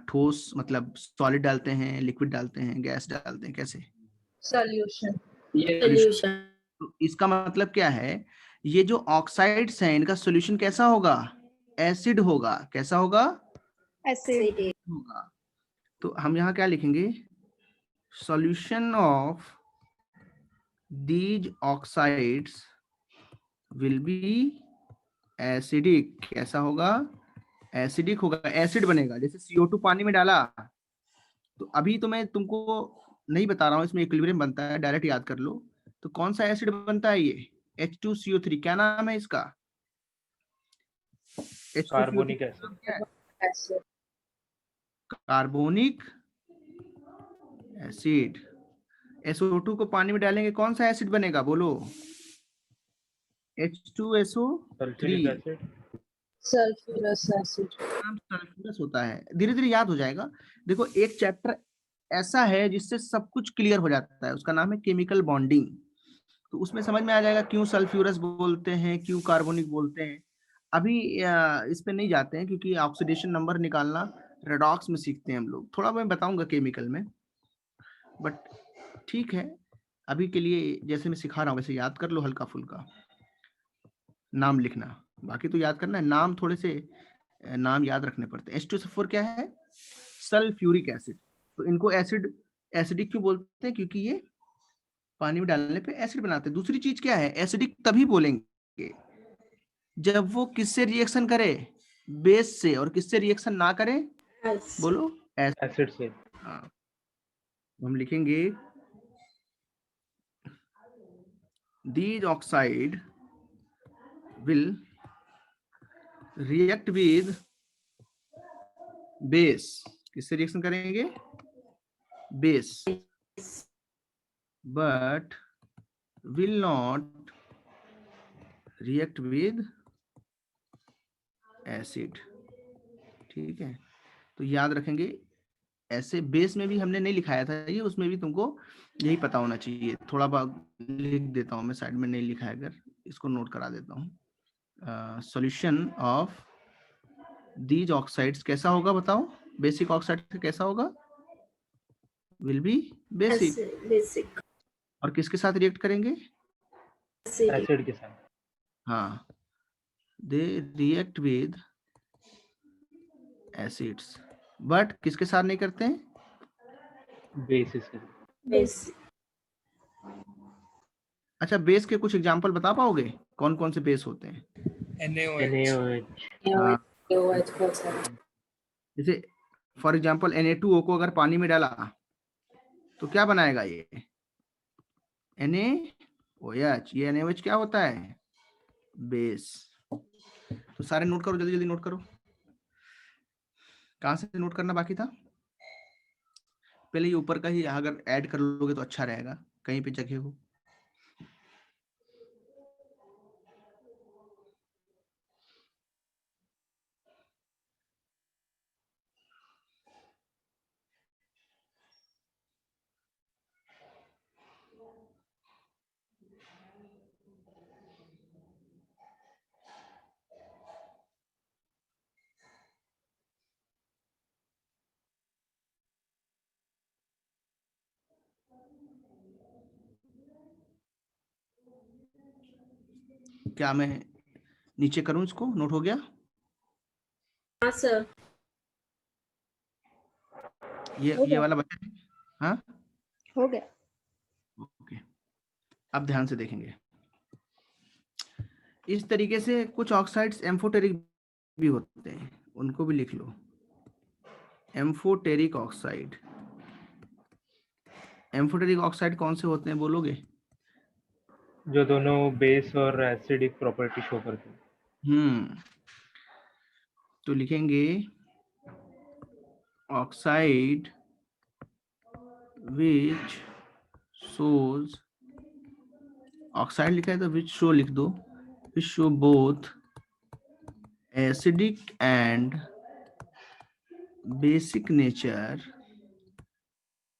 ठोस मतलब सॉलिड डालते हैं, लिक्विड डालते हैं, गैस डालते हैं, कैसे? सॉल्यूशन। Solution. तो इसका मतलब क्या है, ये जो ऑक्साइड्स हैं इनका सॉल्यूशन कैसा होगा? एसिड होगा। कैसा होगा? एसिड। City. होगा। तो हम यहाँ क्या लिखेंगे? Solution of these oxides will be acidic। कैसा होगा? एसिडिक होगा, एसिड बनेगा। जैसे CO2 पानी में डाला, तो अभी तो मैं तुमको नहीं बता रहा हूँ, इसमें इक्विलिब्रियम बनता है, डायरेक्ट याद कर लो। तो कौन सा एसिड बनता है ये? H2CO3। क्या नाम है इसका? H2CO3 कार्बोनिक का एसिड। नाम क्या है? Acid carbonic acid. SO2 को पानी में डालेंगे, कौन सा एसिड बनेगा बोलो? H2SO3। Sulphuric acid. Sulphurous acid नाम सल्फ्यूरस होता है। धीरे धीरे याद हो जाएगा। देखो एक चैप्टर ऐसा है जिससे सब कुछ क्लियर हो जाता है, उसका नाम है केमिकल बॉन्डिंग। तो उसमें समझ में आ जाएगा क्यों सल्फ्यूरस बोलते हैं, क्यों कार्बोनिक बोलते हैं। अभी इस पे नहीं जाते हैं, क्योंकि ऑक्सीडेशन नंबर निकालना रेडॉक्स में सीखते हैं हम लोग, थोड़ा मैं बताऊंगा केमिकल में, बट ठीक है अभी के लिए जैसे मैं सिखा रहा हूँ वैसे याद कर लो हल्का फुल्का। नाम लिखना, बाकी तो याद करना है, नाम थोड़े से नाम याद रखने पड़ते हैं। H2SO4 क्या है? Sulphuric acid. तो इनको एसिडिक क्यों बोलते हैं? क्योंकि ये पानी में डालने पे एसिड बनाते हैं। दूसरी चीज क्या है? एसिडिक तभी बोलेंगे जब वो किससे रिएक्शन करे? बेस से। और किससे रिएक्शन ना करे? बोलो एसिड से। हाँ, हम लिखेंगे these oxide will react with base। किससे रिएक्शन करेंगे? Base. but will not react with acid। ठीक है, तो याद रखेंगे। ऐसे बेस में भी हमने नहीं लिखाया था ये, उसमें भी तुमको यही पता होना चाहिए। थोड़ा बहुत लिख देता हूँ मैं साइड में, नहीं लिखा है अगर, इसको नोट करा देता हूँ। सॉल्यूशन ऑफ दीज ऑक्साइड्स कैसा होगा बताओ? बेसिक ऑक्साइड कैसा होगा? Will be basic. बेसिक और किसके साथ रिएक्ट करेंगे? एसिड के साथ। हाँ, they react with acids, but किसके साथ नहीं करते हैं? बेसिस के। बेसिक अच्छा, बेस के कुछ एग्जांपल बता पाओगे? कौन कौन से बेस होते हैं? NaOH। हाँ, OH बहुत सारे जैसे फॉर एग्जांपल Na2O को अगर पानी में डाला तो क्या बनाएगा ये? NaOH। ये NaOH क्या होता है? बेस। तो सारे नोट करो, जल्दी जल्दी नोट करो। कहाँ से नोट करना बाकी था? पहले ये ऊपर का ही अगर ऐड कर लोगे तो अच्छा रहेगा, कहीं पे जगह हो। क्या मैं नीचे करूं इसको? नोट हो गया? हाँ सर ये वाला बचा है? हाँ हो गया। ओके, अब ध्यान से देखेंगे। इस तरीके से कुछ ऑक्साइड्स एम्फोटेरिक भी होते हैं, उनको भी लिख लो। Amphoteric oxide. एम्फोटेरिक ऑक्साइड कौन से होते हैं बोलोगे? जो दोनों बेस और एसिडिक प्रॉपर्टी शो करते हैं। तो लिखेंगे ऑक्साइड विच शोज, ऑक्साइड लिखा है तो विच शो लिख दो, which show both acidic and basic nature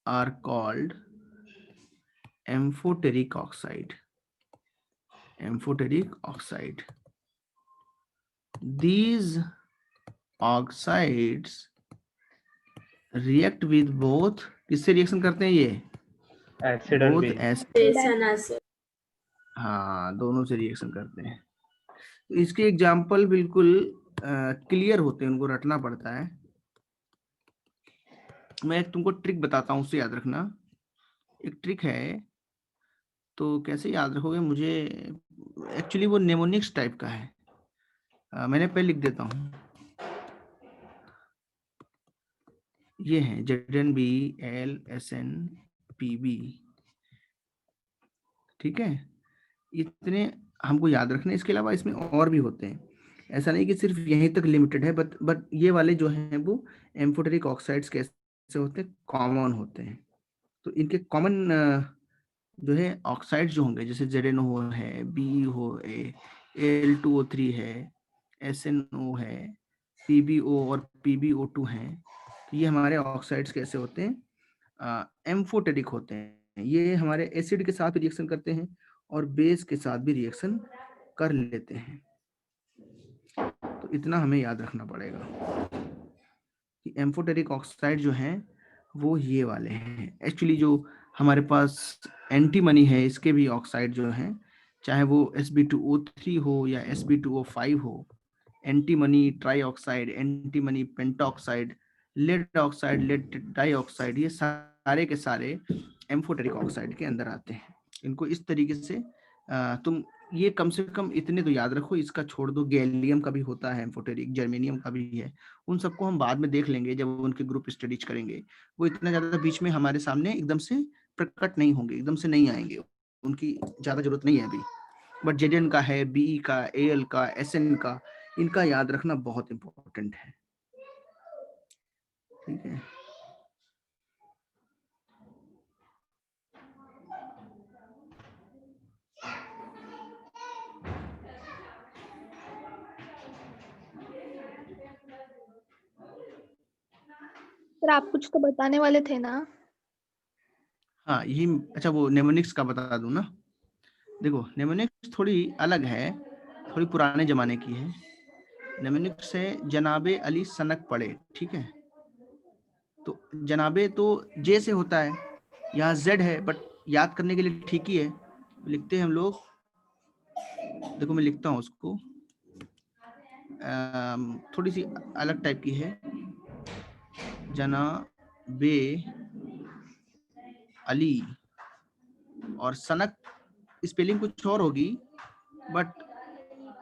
are called amphoteric oxide. Amphoteric oxide. These oxides react with both, किससे रिएक्शन करते हैं ये? Acid and both base. Acid. Base and acid हाँ, दोनों से रिएक्शन करते हैं। तो इसके एग्जाम्पल बिल्कुल क्लियर होते हैं, उनको रटना पड़ता है। मैं एक तुमको ट्रिक बताता हूँ, उससे याद रखना। एक ट्रिक है, तो कैसे याद रखोगे? मुझे एक्चुअली वो नेमोनिक्स टाइप का है। मैंने पहले लिख देता हूँ। ये हैं ZnBAlSnPb, ठीक है। इतने हमको याद रखने, इसके अलावा इसमें और भी होते हैं, ऐसा नहीं कि सिर्फ यहीं तक लिमिटेड है। बट ये वाले जो हैं वो एम्फोटेरिक ऑक्साइड्स कैसे होते हैं, कॉमन होते हैं। तो इनके कॉमन जो है ऑक्साइड्स जो होंगे, जैसे ZnO है, BeO है, Al2O3 है, SnO है, PbO और PbO2 है। तो ये हमारे ऑक्साइड्स कैसे होते हैं, एम्फोटेरिक होते हैं। ये हमारे एसिड के साथ रिएक्शन करते हैं और बेस के साथ भी रिएक्शन कर लेते हैं। तो इतना हमें याद रखना पड़ेगा कि एम्फोटेरिक ऑक्साइड जो हैं वो ये वाले हैं। एक्चुअली जो हमारे पास एंटीमनी है, इसके भी ऑक्साइड जो हैं, चाहे वो Sb2O3 हो या Sb2O5 हो, antimony trioxide, antimony pentaoxide, lead oxide, lead dioxide, ये सारे के सारे एम्फोटेरिक ऑक्साइड के अंदर आते हैं। इनको इस तरीके से तुम ये कम से कम इतने तो याद रखो, इसका छोड़ दो, गैलियम का भी होता है एम्फोटेरिक, जर्मेनियम का भी है। उन सबको हम बाद में देख लेंगे जब उनके ग्रुप स्टडीज करेंगे। वो इतना ज्यादा बीच में हमारे सामने एकदम से प्रकट नहीं होंगे, एकदम से नहीं आएंगे, उनकी ज्यादा जरूरत नहीं है अभी। बट Zn का है, Be का, Al का, Sn का, इनका याद रखना बहुत इंपॉर्टेंट है, ठीक है। सर आप कुछ तो बताने वाले थे ना? हाँ यही, अच्छा वो नेमोनिक्स का बता दूं ना। देखो नेमोनिक्स थोड़ी अलग है, थोड़ी पुराने जमाने की है। नेमोनिक्स से जनाबे अली सनक पड़े, ठीक है। तो जनाबे तो जे से होता है, यहाँ Z है, बट याद करने के लिए ठीक ही है, लिखते हैं हम लोग। देखो मैं लिखता हूँ उसको, थोड़ी सी अलग टाइप की है, जनाबे अली, और सनक स्पेलिंग कुछ और होगी, बट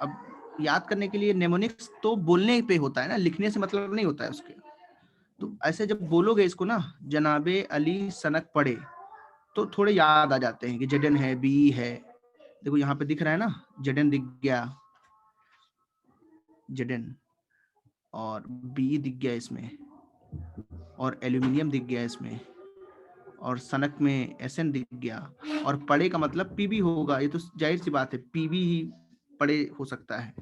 अब याद करने के लिए नेमोनिक्स तो बोलने पे होता है ना, लिखने से मतलब नहीं होता है उसके। तो ऐसे जब बोलोगे इसको ना, जनाबे अली सनक पढ़े, तो थोड़े याद आ जाते हैं कि Zn है, Be है। देखो यहाँ पे दिख रहा है ना, Zn दिख गया, Zn, और Be दिख गया इसमें, और एल्यूमिनियम दिख गया इसमें, और सनक में Sn दिख गया, और पड़े का मतलब Pb होगा, ये तो जाहिर सी बात है, Pb ही पड़े हो सकता है।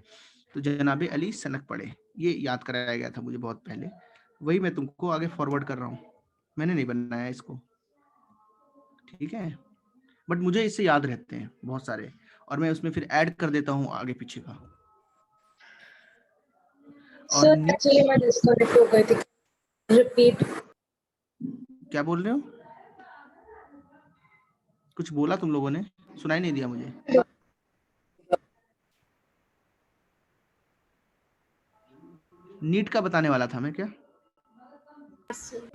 तो जनाबे अली सनक पड़े, ये याद कराया गया था मुझे बहुत पहले, वही मैं तुमको आगे फॉरवर्ड कर रहा हूँ, मैंने नहीं बनाया इसको, ठीक है। बट मुझे इससे याद रहते हैं बहुत सारे, और मैं उसमें फिर ऐड कर देता हूँ आगे पीछे का। और सर एक्चुअली मैं डिस्कनेक्ट हो गई थी, रिपीट। क्या बोल रहे हो, कुछ बोला तुम लोगों ने, सुनाई नहीं दिया मुझे। नीट का बताने वाला था मैं क्या?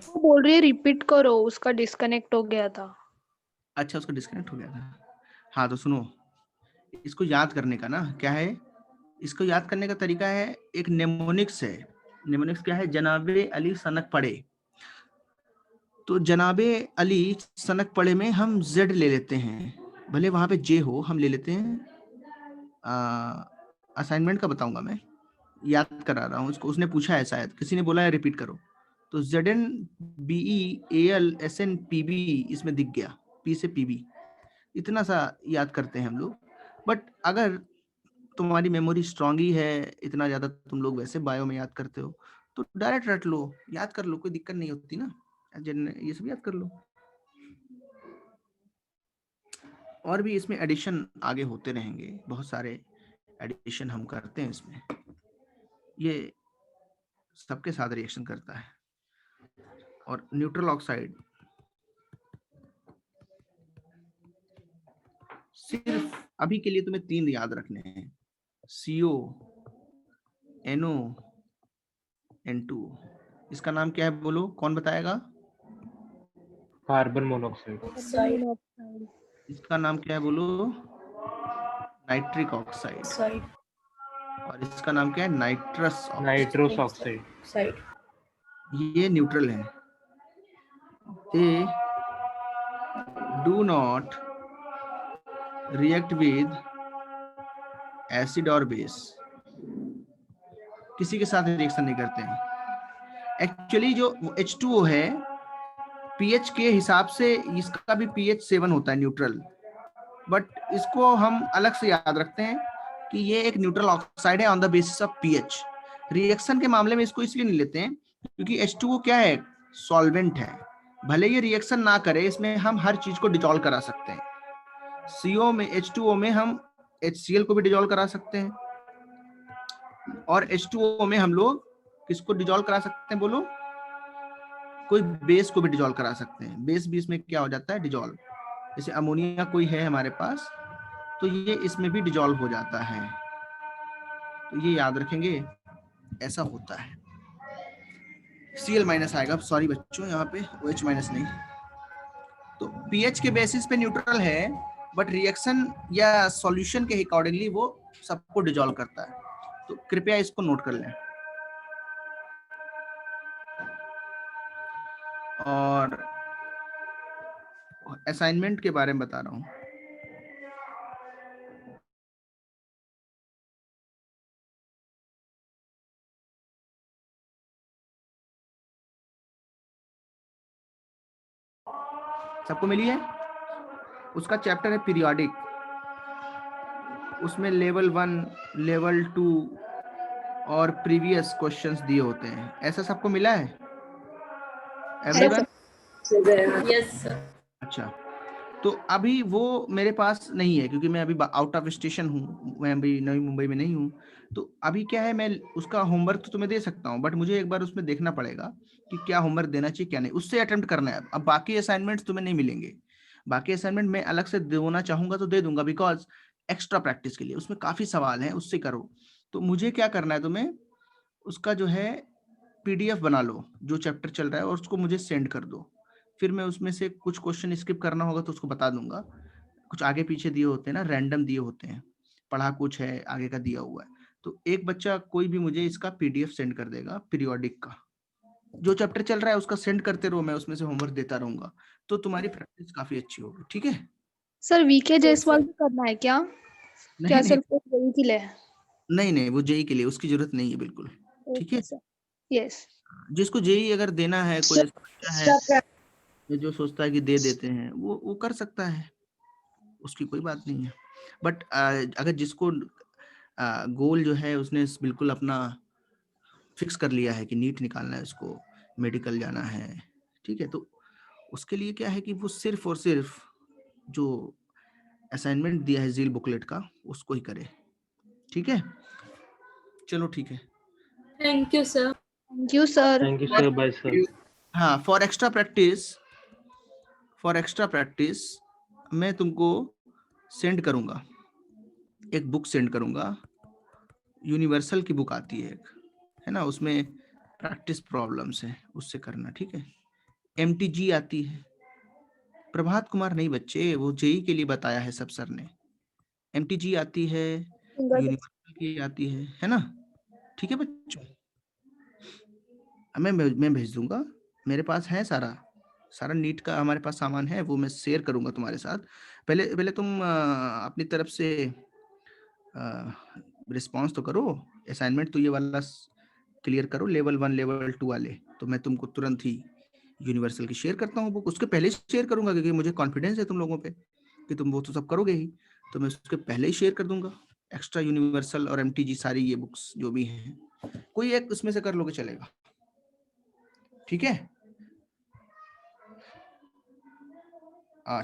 वो बोल रही है रिपीट करो, उसका डिस्कनेक्ट हो गया था। अच्छा उसका डिस्कनेक्ट हो गया था। हाँ तो सुनो, इसको याद करने का ना क्या है, इसको याद करने का तरीका है, एक नेमोनिक्स है। नेमोनिक्स क्या है, जनाबे अली सनक पढ़े। तो जनाबे अली सनक पढ़े में हम Z ले लेते हैं, भले वहां पे J हो, हम ले लेते हैं। असाइनमेंट का बताऊंगा मैं, याद करा रहा हूँ उसको, उसने पूछा है शायद, किसी ने बोला है रिपीट करो। तो Zn Be Al Sn Pb इसमें दिख गया, P से Pb, इतना सा याद करते हैं हम लोग। बट अगर तुम्हारी मेमोरी स्ट्रांग ही है, इतना ज्यादा तुम लोग वैसे बायो में याद करते हो, तो डायरेक्ट रट लो, याद कर लो, कोई दिक्कत नहीं होती ना, ये सब याद कर लो। और भी इसमें एडिशन आगे होते रहेंगे, बहुत सारे एडिशन हम करते हैं इसमें, ये सबके साथ रिएक्शन करता है। और न्यूट्रल ऑक्साइड सिर्फ अभी के लिए तुम्हें 3 याद रखने हैं, CO, NO, N2। इसका नाम क्या है बोलो, कौन बताएगा? Carbon monoxide. इसका नाम क्या है बोलो? Nitric oxide. साइड और इसका नाम क्या है? Nitrous oxide. Nitrous oxide. Side ये न्यूट्रल है, they do not react with acid or base, किसी के साथ रिएक्शन नहीं करते हैं। एक्चुअली जो H2O है पीएच के हिसाब से इसका भी pH 7 होता है न्यूट्रल, बट इसको हम अलग से याद रखते हैं कि ये एक न्यूट्रल ऑक्साइड है on the basis of pH. Reaction के मामले में इसको इसलिए नहीं लेते हैं क्योंकि H2O क्या है, सॉल्वेंट है, भले ये रिएक्शन ना करे इसमें हम हर चीज को डिजोल्व करा सकते हैं। CO में H2O में हम HCl को भी डिजोल्व करा सकते हैं, और H2O में हम लोग किसको डिजोल्व करा सकते हैं बोलो, कोई बेस को भी डिजोल्व करा सकते हैं। बेस भी इसमें क्या हो जाता है, डिजोल्व। जैसे अमोनिया कोई है हमारे पास तो ये इसमें भी डिजोल्व हो जाता है, तो ये याद रखेंगे, ऐसा होता है। Cl माइनस आएगा, सॉरी बच्चों यहाँ पे OH माइनस नहीं। तो पीएच के बेसिस पे न्यूट्रल है, बट रिएक्शन या सॉल्यूशन के अकॉर्डिंगली वो सबको डिजोल्व करता है, तो कृपया इसको नोट कर लें। और असाइनमेंट के बारे में बता रहा हूँ। सबको मिली है? उसका चैप्टर है पीरियोडिक, उसमें लेवल 1, लेवल 2 और प्रीवियस क्वेश्चंस दिए होते हैं। ऐसा सबको मिला है एवरीवन? Yes, sir. अच्छा, तो अभी वो मेरे पास नहीं है क्योंकि मैं अभी आउट ऑफ स्टेशन हूँ, मैं अभी नवी मुंबई में नहीं हूँ। तो अभी क्या है, मैं उसका होमवर्क तो तुम्हें दे सकता हूँ, बट मुझे एक बार उसमें देखना पड़ेगा कि क्या होमवर्क देना चाहिए क्या नहीं, उससे अटेम्प्ट करना है। अब बाकी असाइनमेंट्स तुम्हें नहीं मिलेंगे, बाकी असाइनमेंट मैं अलग से देना चाहूंगा तो दे दूंगा, बिकॉज एक्स्ट्रा प्रैक्टिस के लिए उसमें काफी सवाल हैं, उससे करो। तो मुझे क्या करना है, तुम्हें उसका जो है PDF बना लो जो चैप्टर चल रहा है और उसको मुझे सेंड कर दो, फिर मैं उसमें से कुछ क्वेश्चन स्किप करना होगा तो उसको बता दूंगा। कुछ आगे पीछे दिए होते हैं ना, रैंडम दिए होते हैं, पढ़ा कुछ है आगे का दिया हुआ है, तो एक बच्चा कोई भी मुझे इसका PDF सेंड कर देगा, पीरियोडिक का जो चैप्टर चल रहा है उसका सेंड करते रहो, मैं उसमें से होमवर्क देता रहूंगा, तो तुम्हारी प्रैक्टिस काफी अच्छी होगी। ठीक है? सर वीके जायसवाल भी करना है क्या? नहीं क्या नहीं सिर्फ वही के लिए है? नहीं नहीं, वो जेई के लिए, उसकी जरूरत नहीं है बिल्कुल। ठीक ओके है, सर, यस। जिसको जेई अगर देना है, कोई ऐसा बच्चा है जो सोचता है कि दे देते हैं, वो कर सकता है, उसकी कोई बात नहीं है। बट अगर जिसको गोल जो है उसने बिल्कुल अपना फिक्स कर लिया है कि नीट निकालना है, उसको मेडिकल जाना है, ठीक है, तो उसके लिए क्या है कि वो सिर्फ और सिर्फ जो असाइनमेंट दिया है जील बुकलेट का उसको ही करे। ठीक है, चलो ठीक है। Thank you, sir. Thank you sir. Thank you sir, bye sir. हाँ, फॉर एक्स्ट्रा प्रैक्टिस मैं तुमको सेंड करूंगा, एक बुक सेंड करूंगा, यूनिवर्सल की बुक आती है एक, है ना, उसमें प्रैक्टिस प्रॉब्लम्स है, उससे करना। ठीक है, MTG आती है, प्रभात कुमार नहीं बच्चे, वो जेई के लिए बताया है सब सर ने। MTG आती है, यूनिवर्सल की आती है ना? ठीक है बच्चों, मैं भेज दूंगा, मेरे पास है सारा नीट का हमारे पास सामान है, वो मैं शेयर करूंगा तुम्हारे साथ। पहले तुम अपनी तरफ से रिस्पॉन्स तो करो, असाइनमेंट तो ये वाला क्लियर करो, लेवल 1 लेवल 2 वाले, तो मैं तुमको तुरंत ही यूनिवर्सल की शेयर करता हूँ बुक, उसके पहले शेयर करूंगा क्योंकि मुझे कॉन्फिडेंस है तुम लोगों पे कि तुम वो तो सब करोगे ही, तो मैं उसके पहले ही शेयर कर दूंगा एक्स्ट्रा यूनिवर्सल और MTG सारी ये बुक्स जो भी हैं, कोई एक उसमें से कर लोगे चलेगा। ठीक है,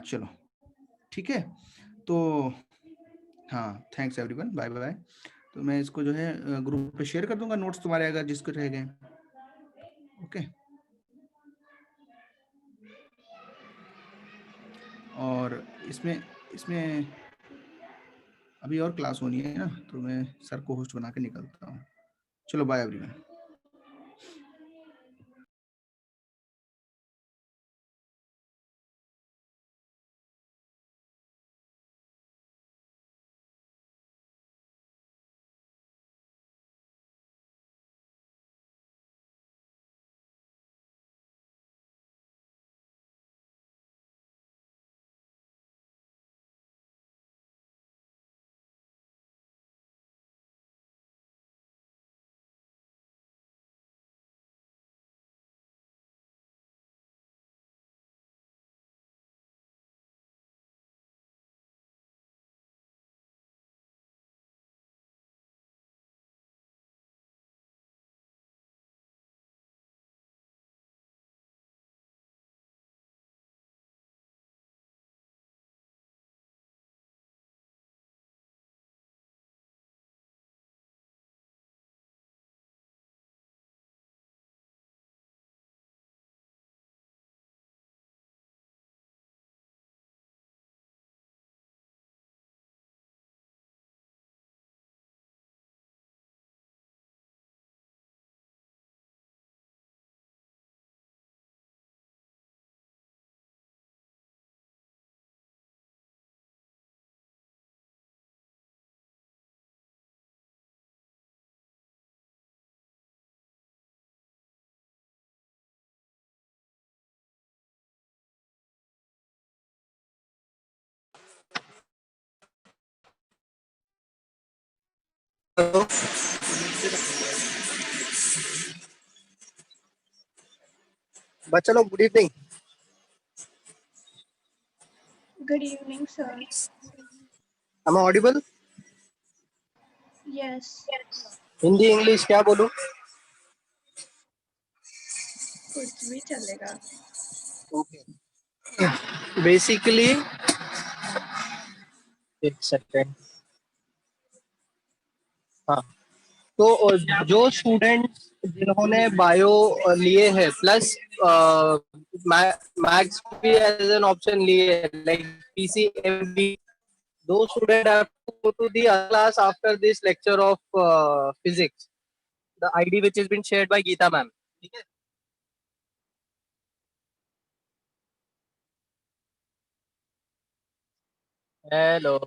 चलो ठीक है, तो हाँ, थैंक्स एवरीवन, बाय बाय। तो मैं इसको जो है ग्रुप पे शेयर कर दूंगा नोट्स तुम्हारे अगर जिसको रह गए। ओके, और इसमें अभी और क्लास होनी है ना, तो मैं सर को होस्ट बना के निकलता हूँ। चलो बाय एवरीवन। बच्चा लोग good evening. Good evening, sir. Am I audible? Yes. Hindi English क्या बोलूं? कुछ भी चलेगा. Okay. Basically, एक सेकेंड. हाँ, तो जो स्टूडेंट्स जिन्होंने बायो लिए हैं प्लस मैथ्स भी एज एन ऑप्शन लिए हैं like PCMB, those students have to go to the other class after this lecture of physics. The ID which has been shared by Geeta ma'am. ठीक है? Hello.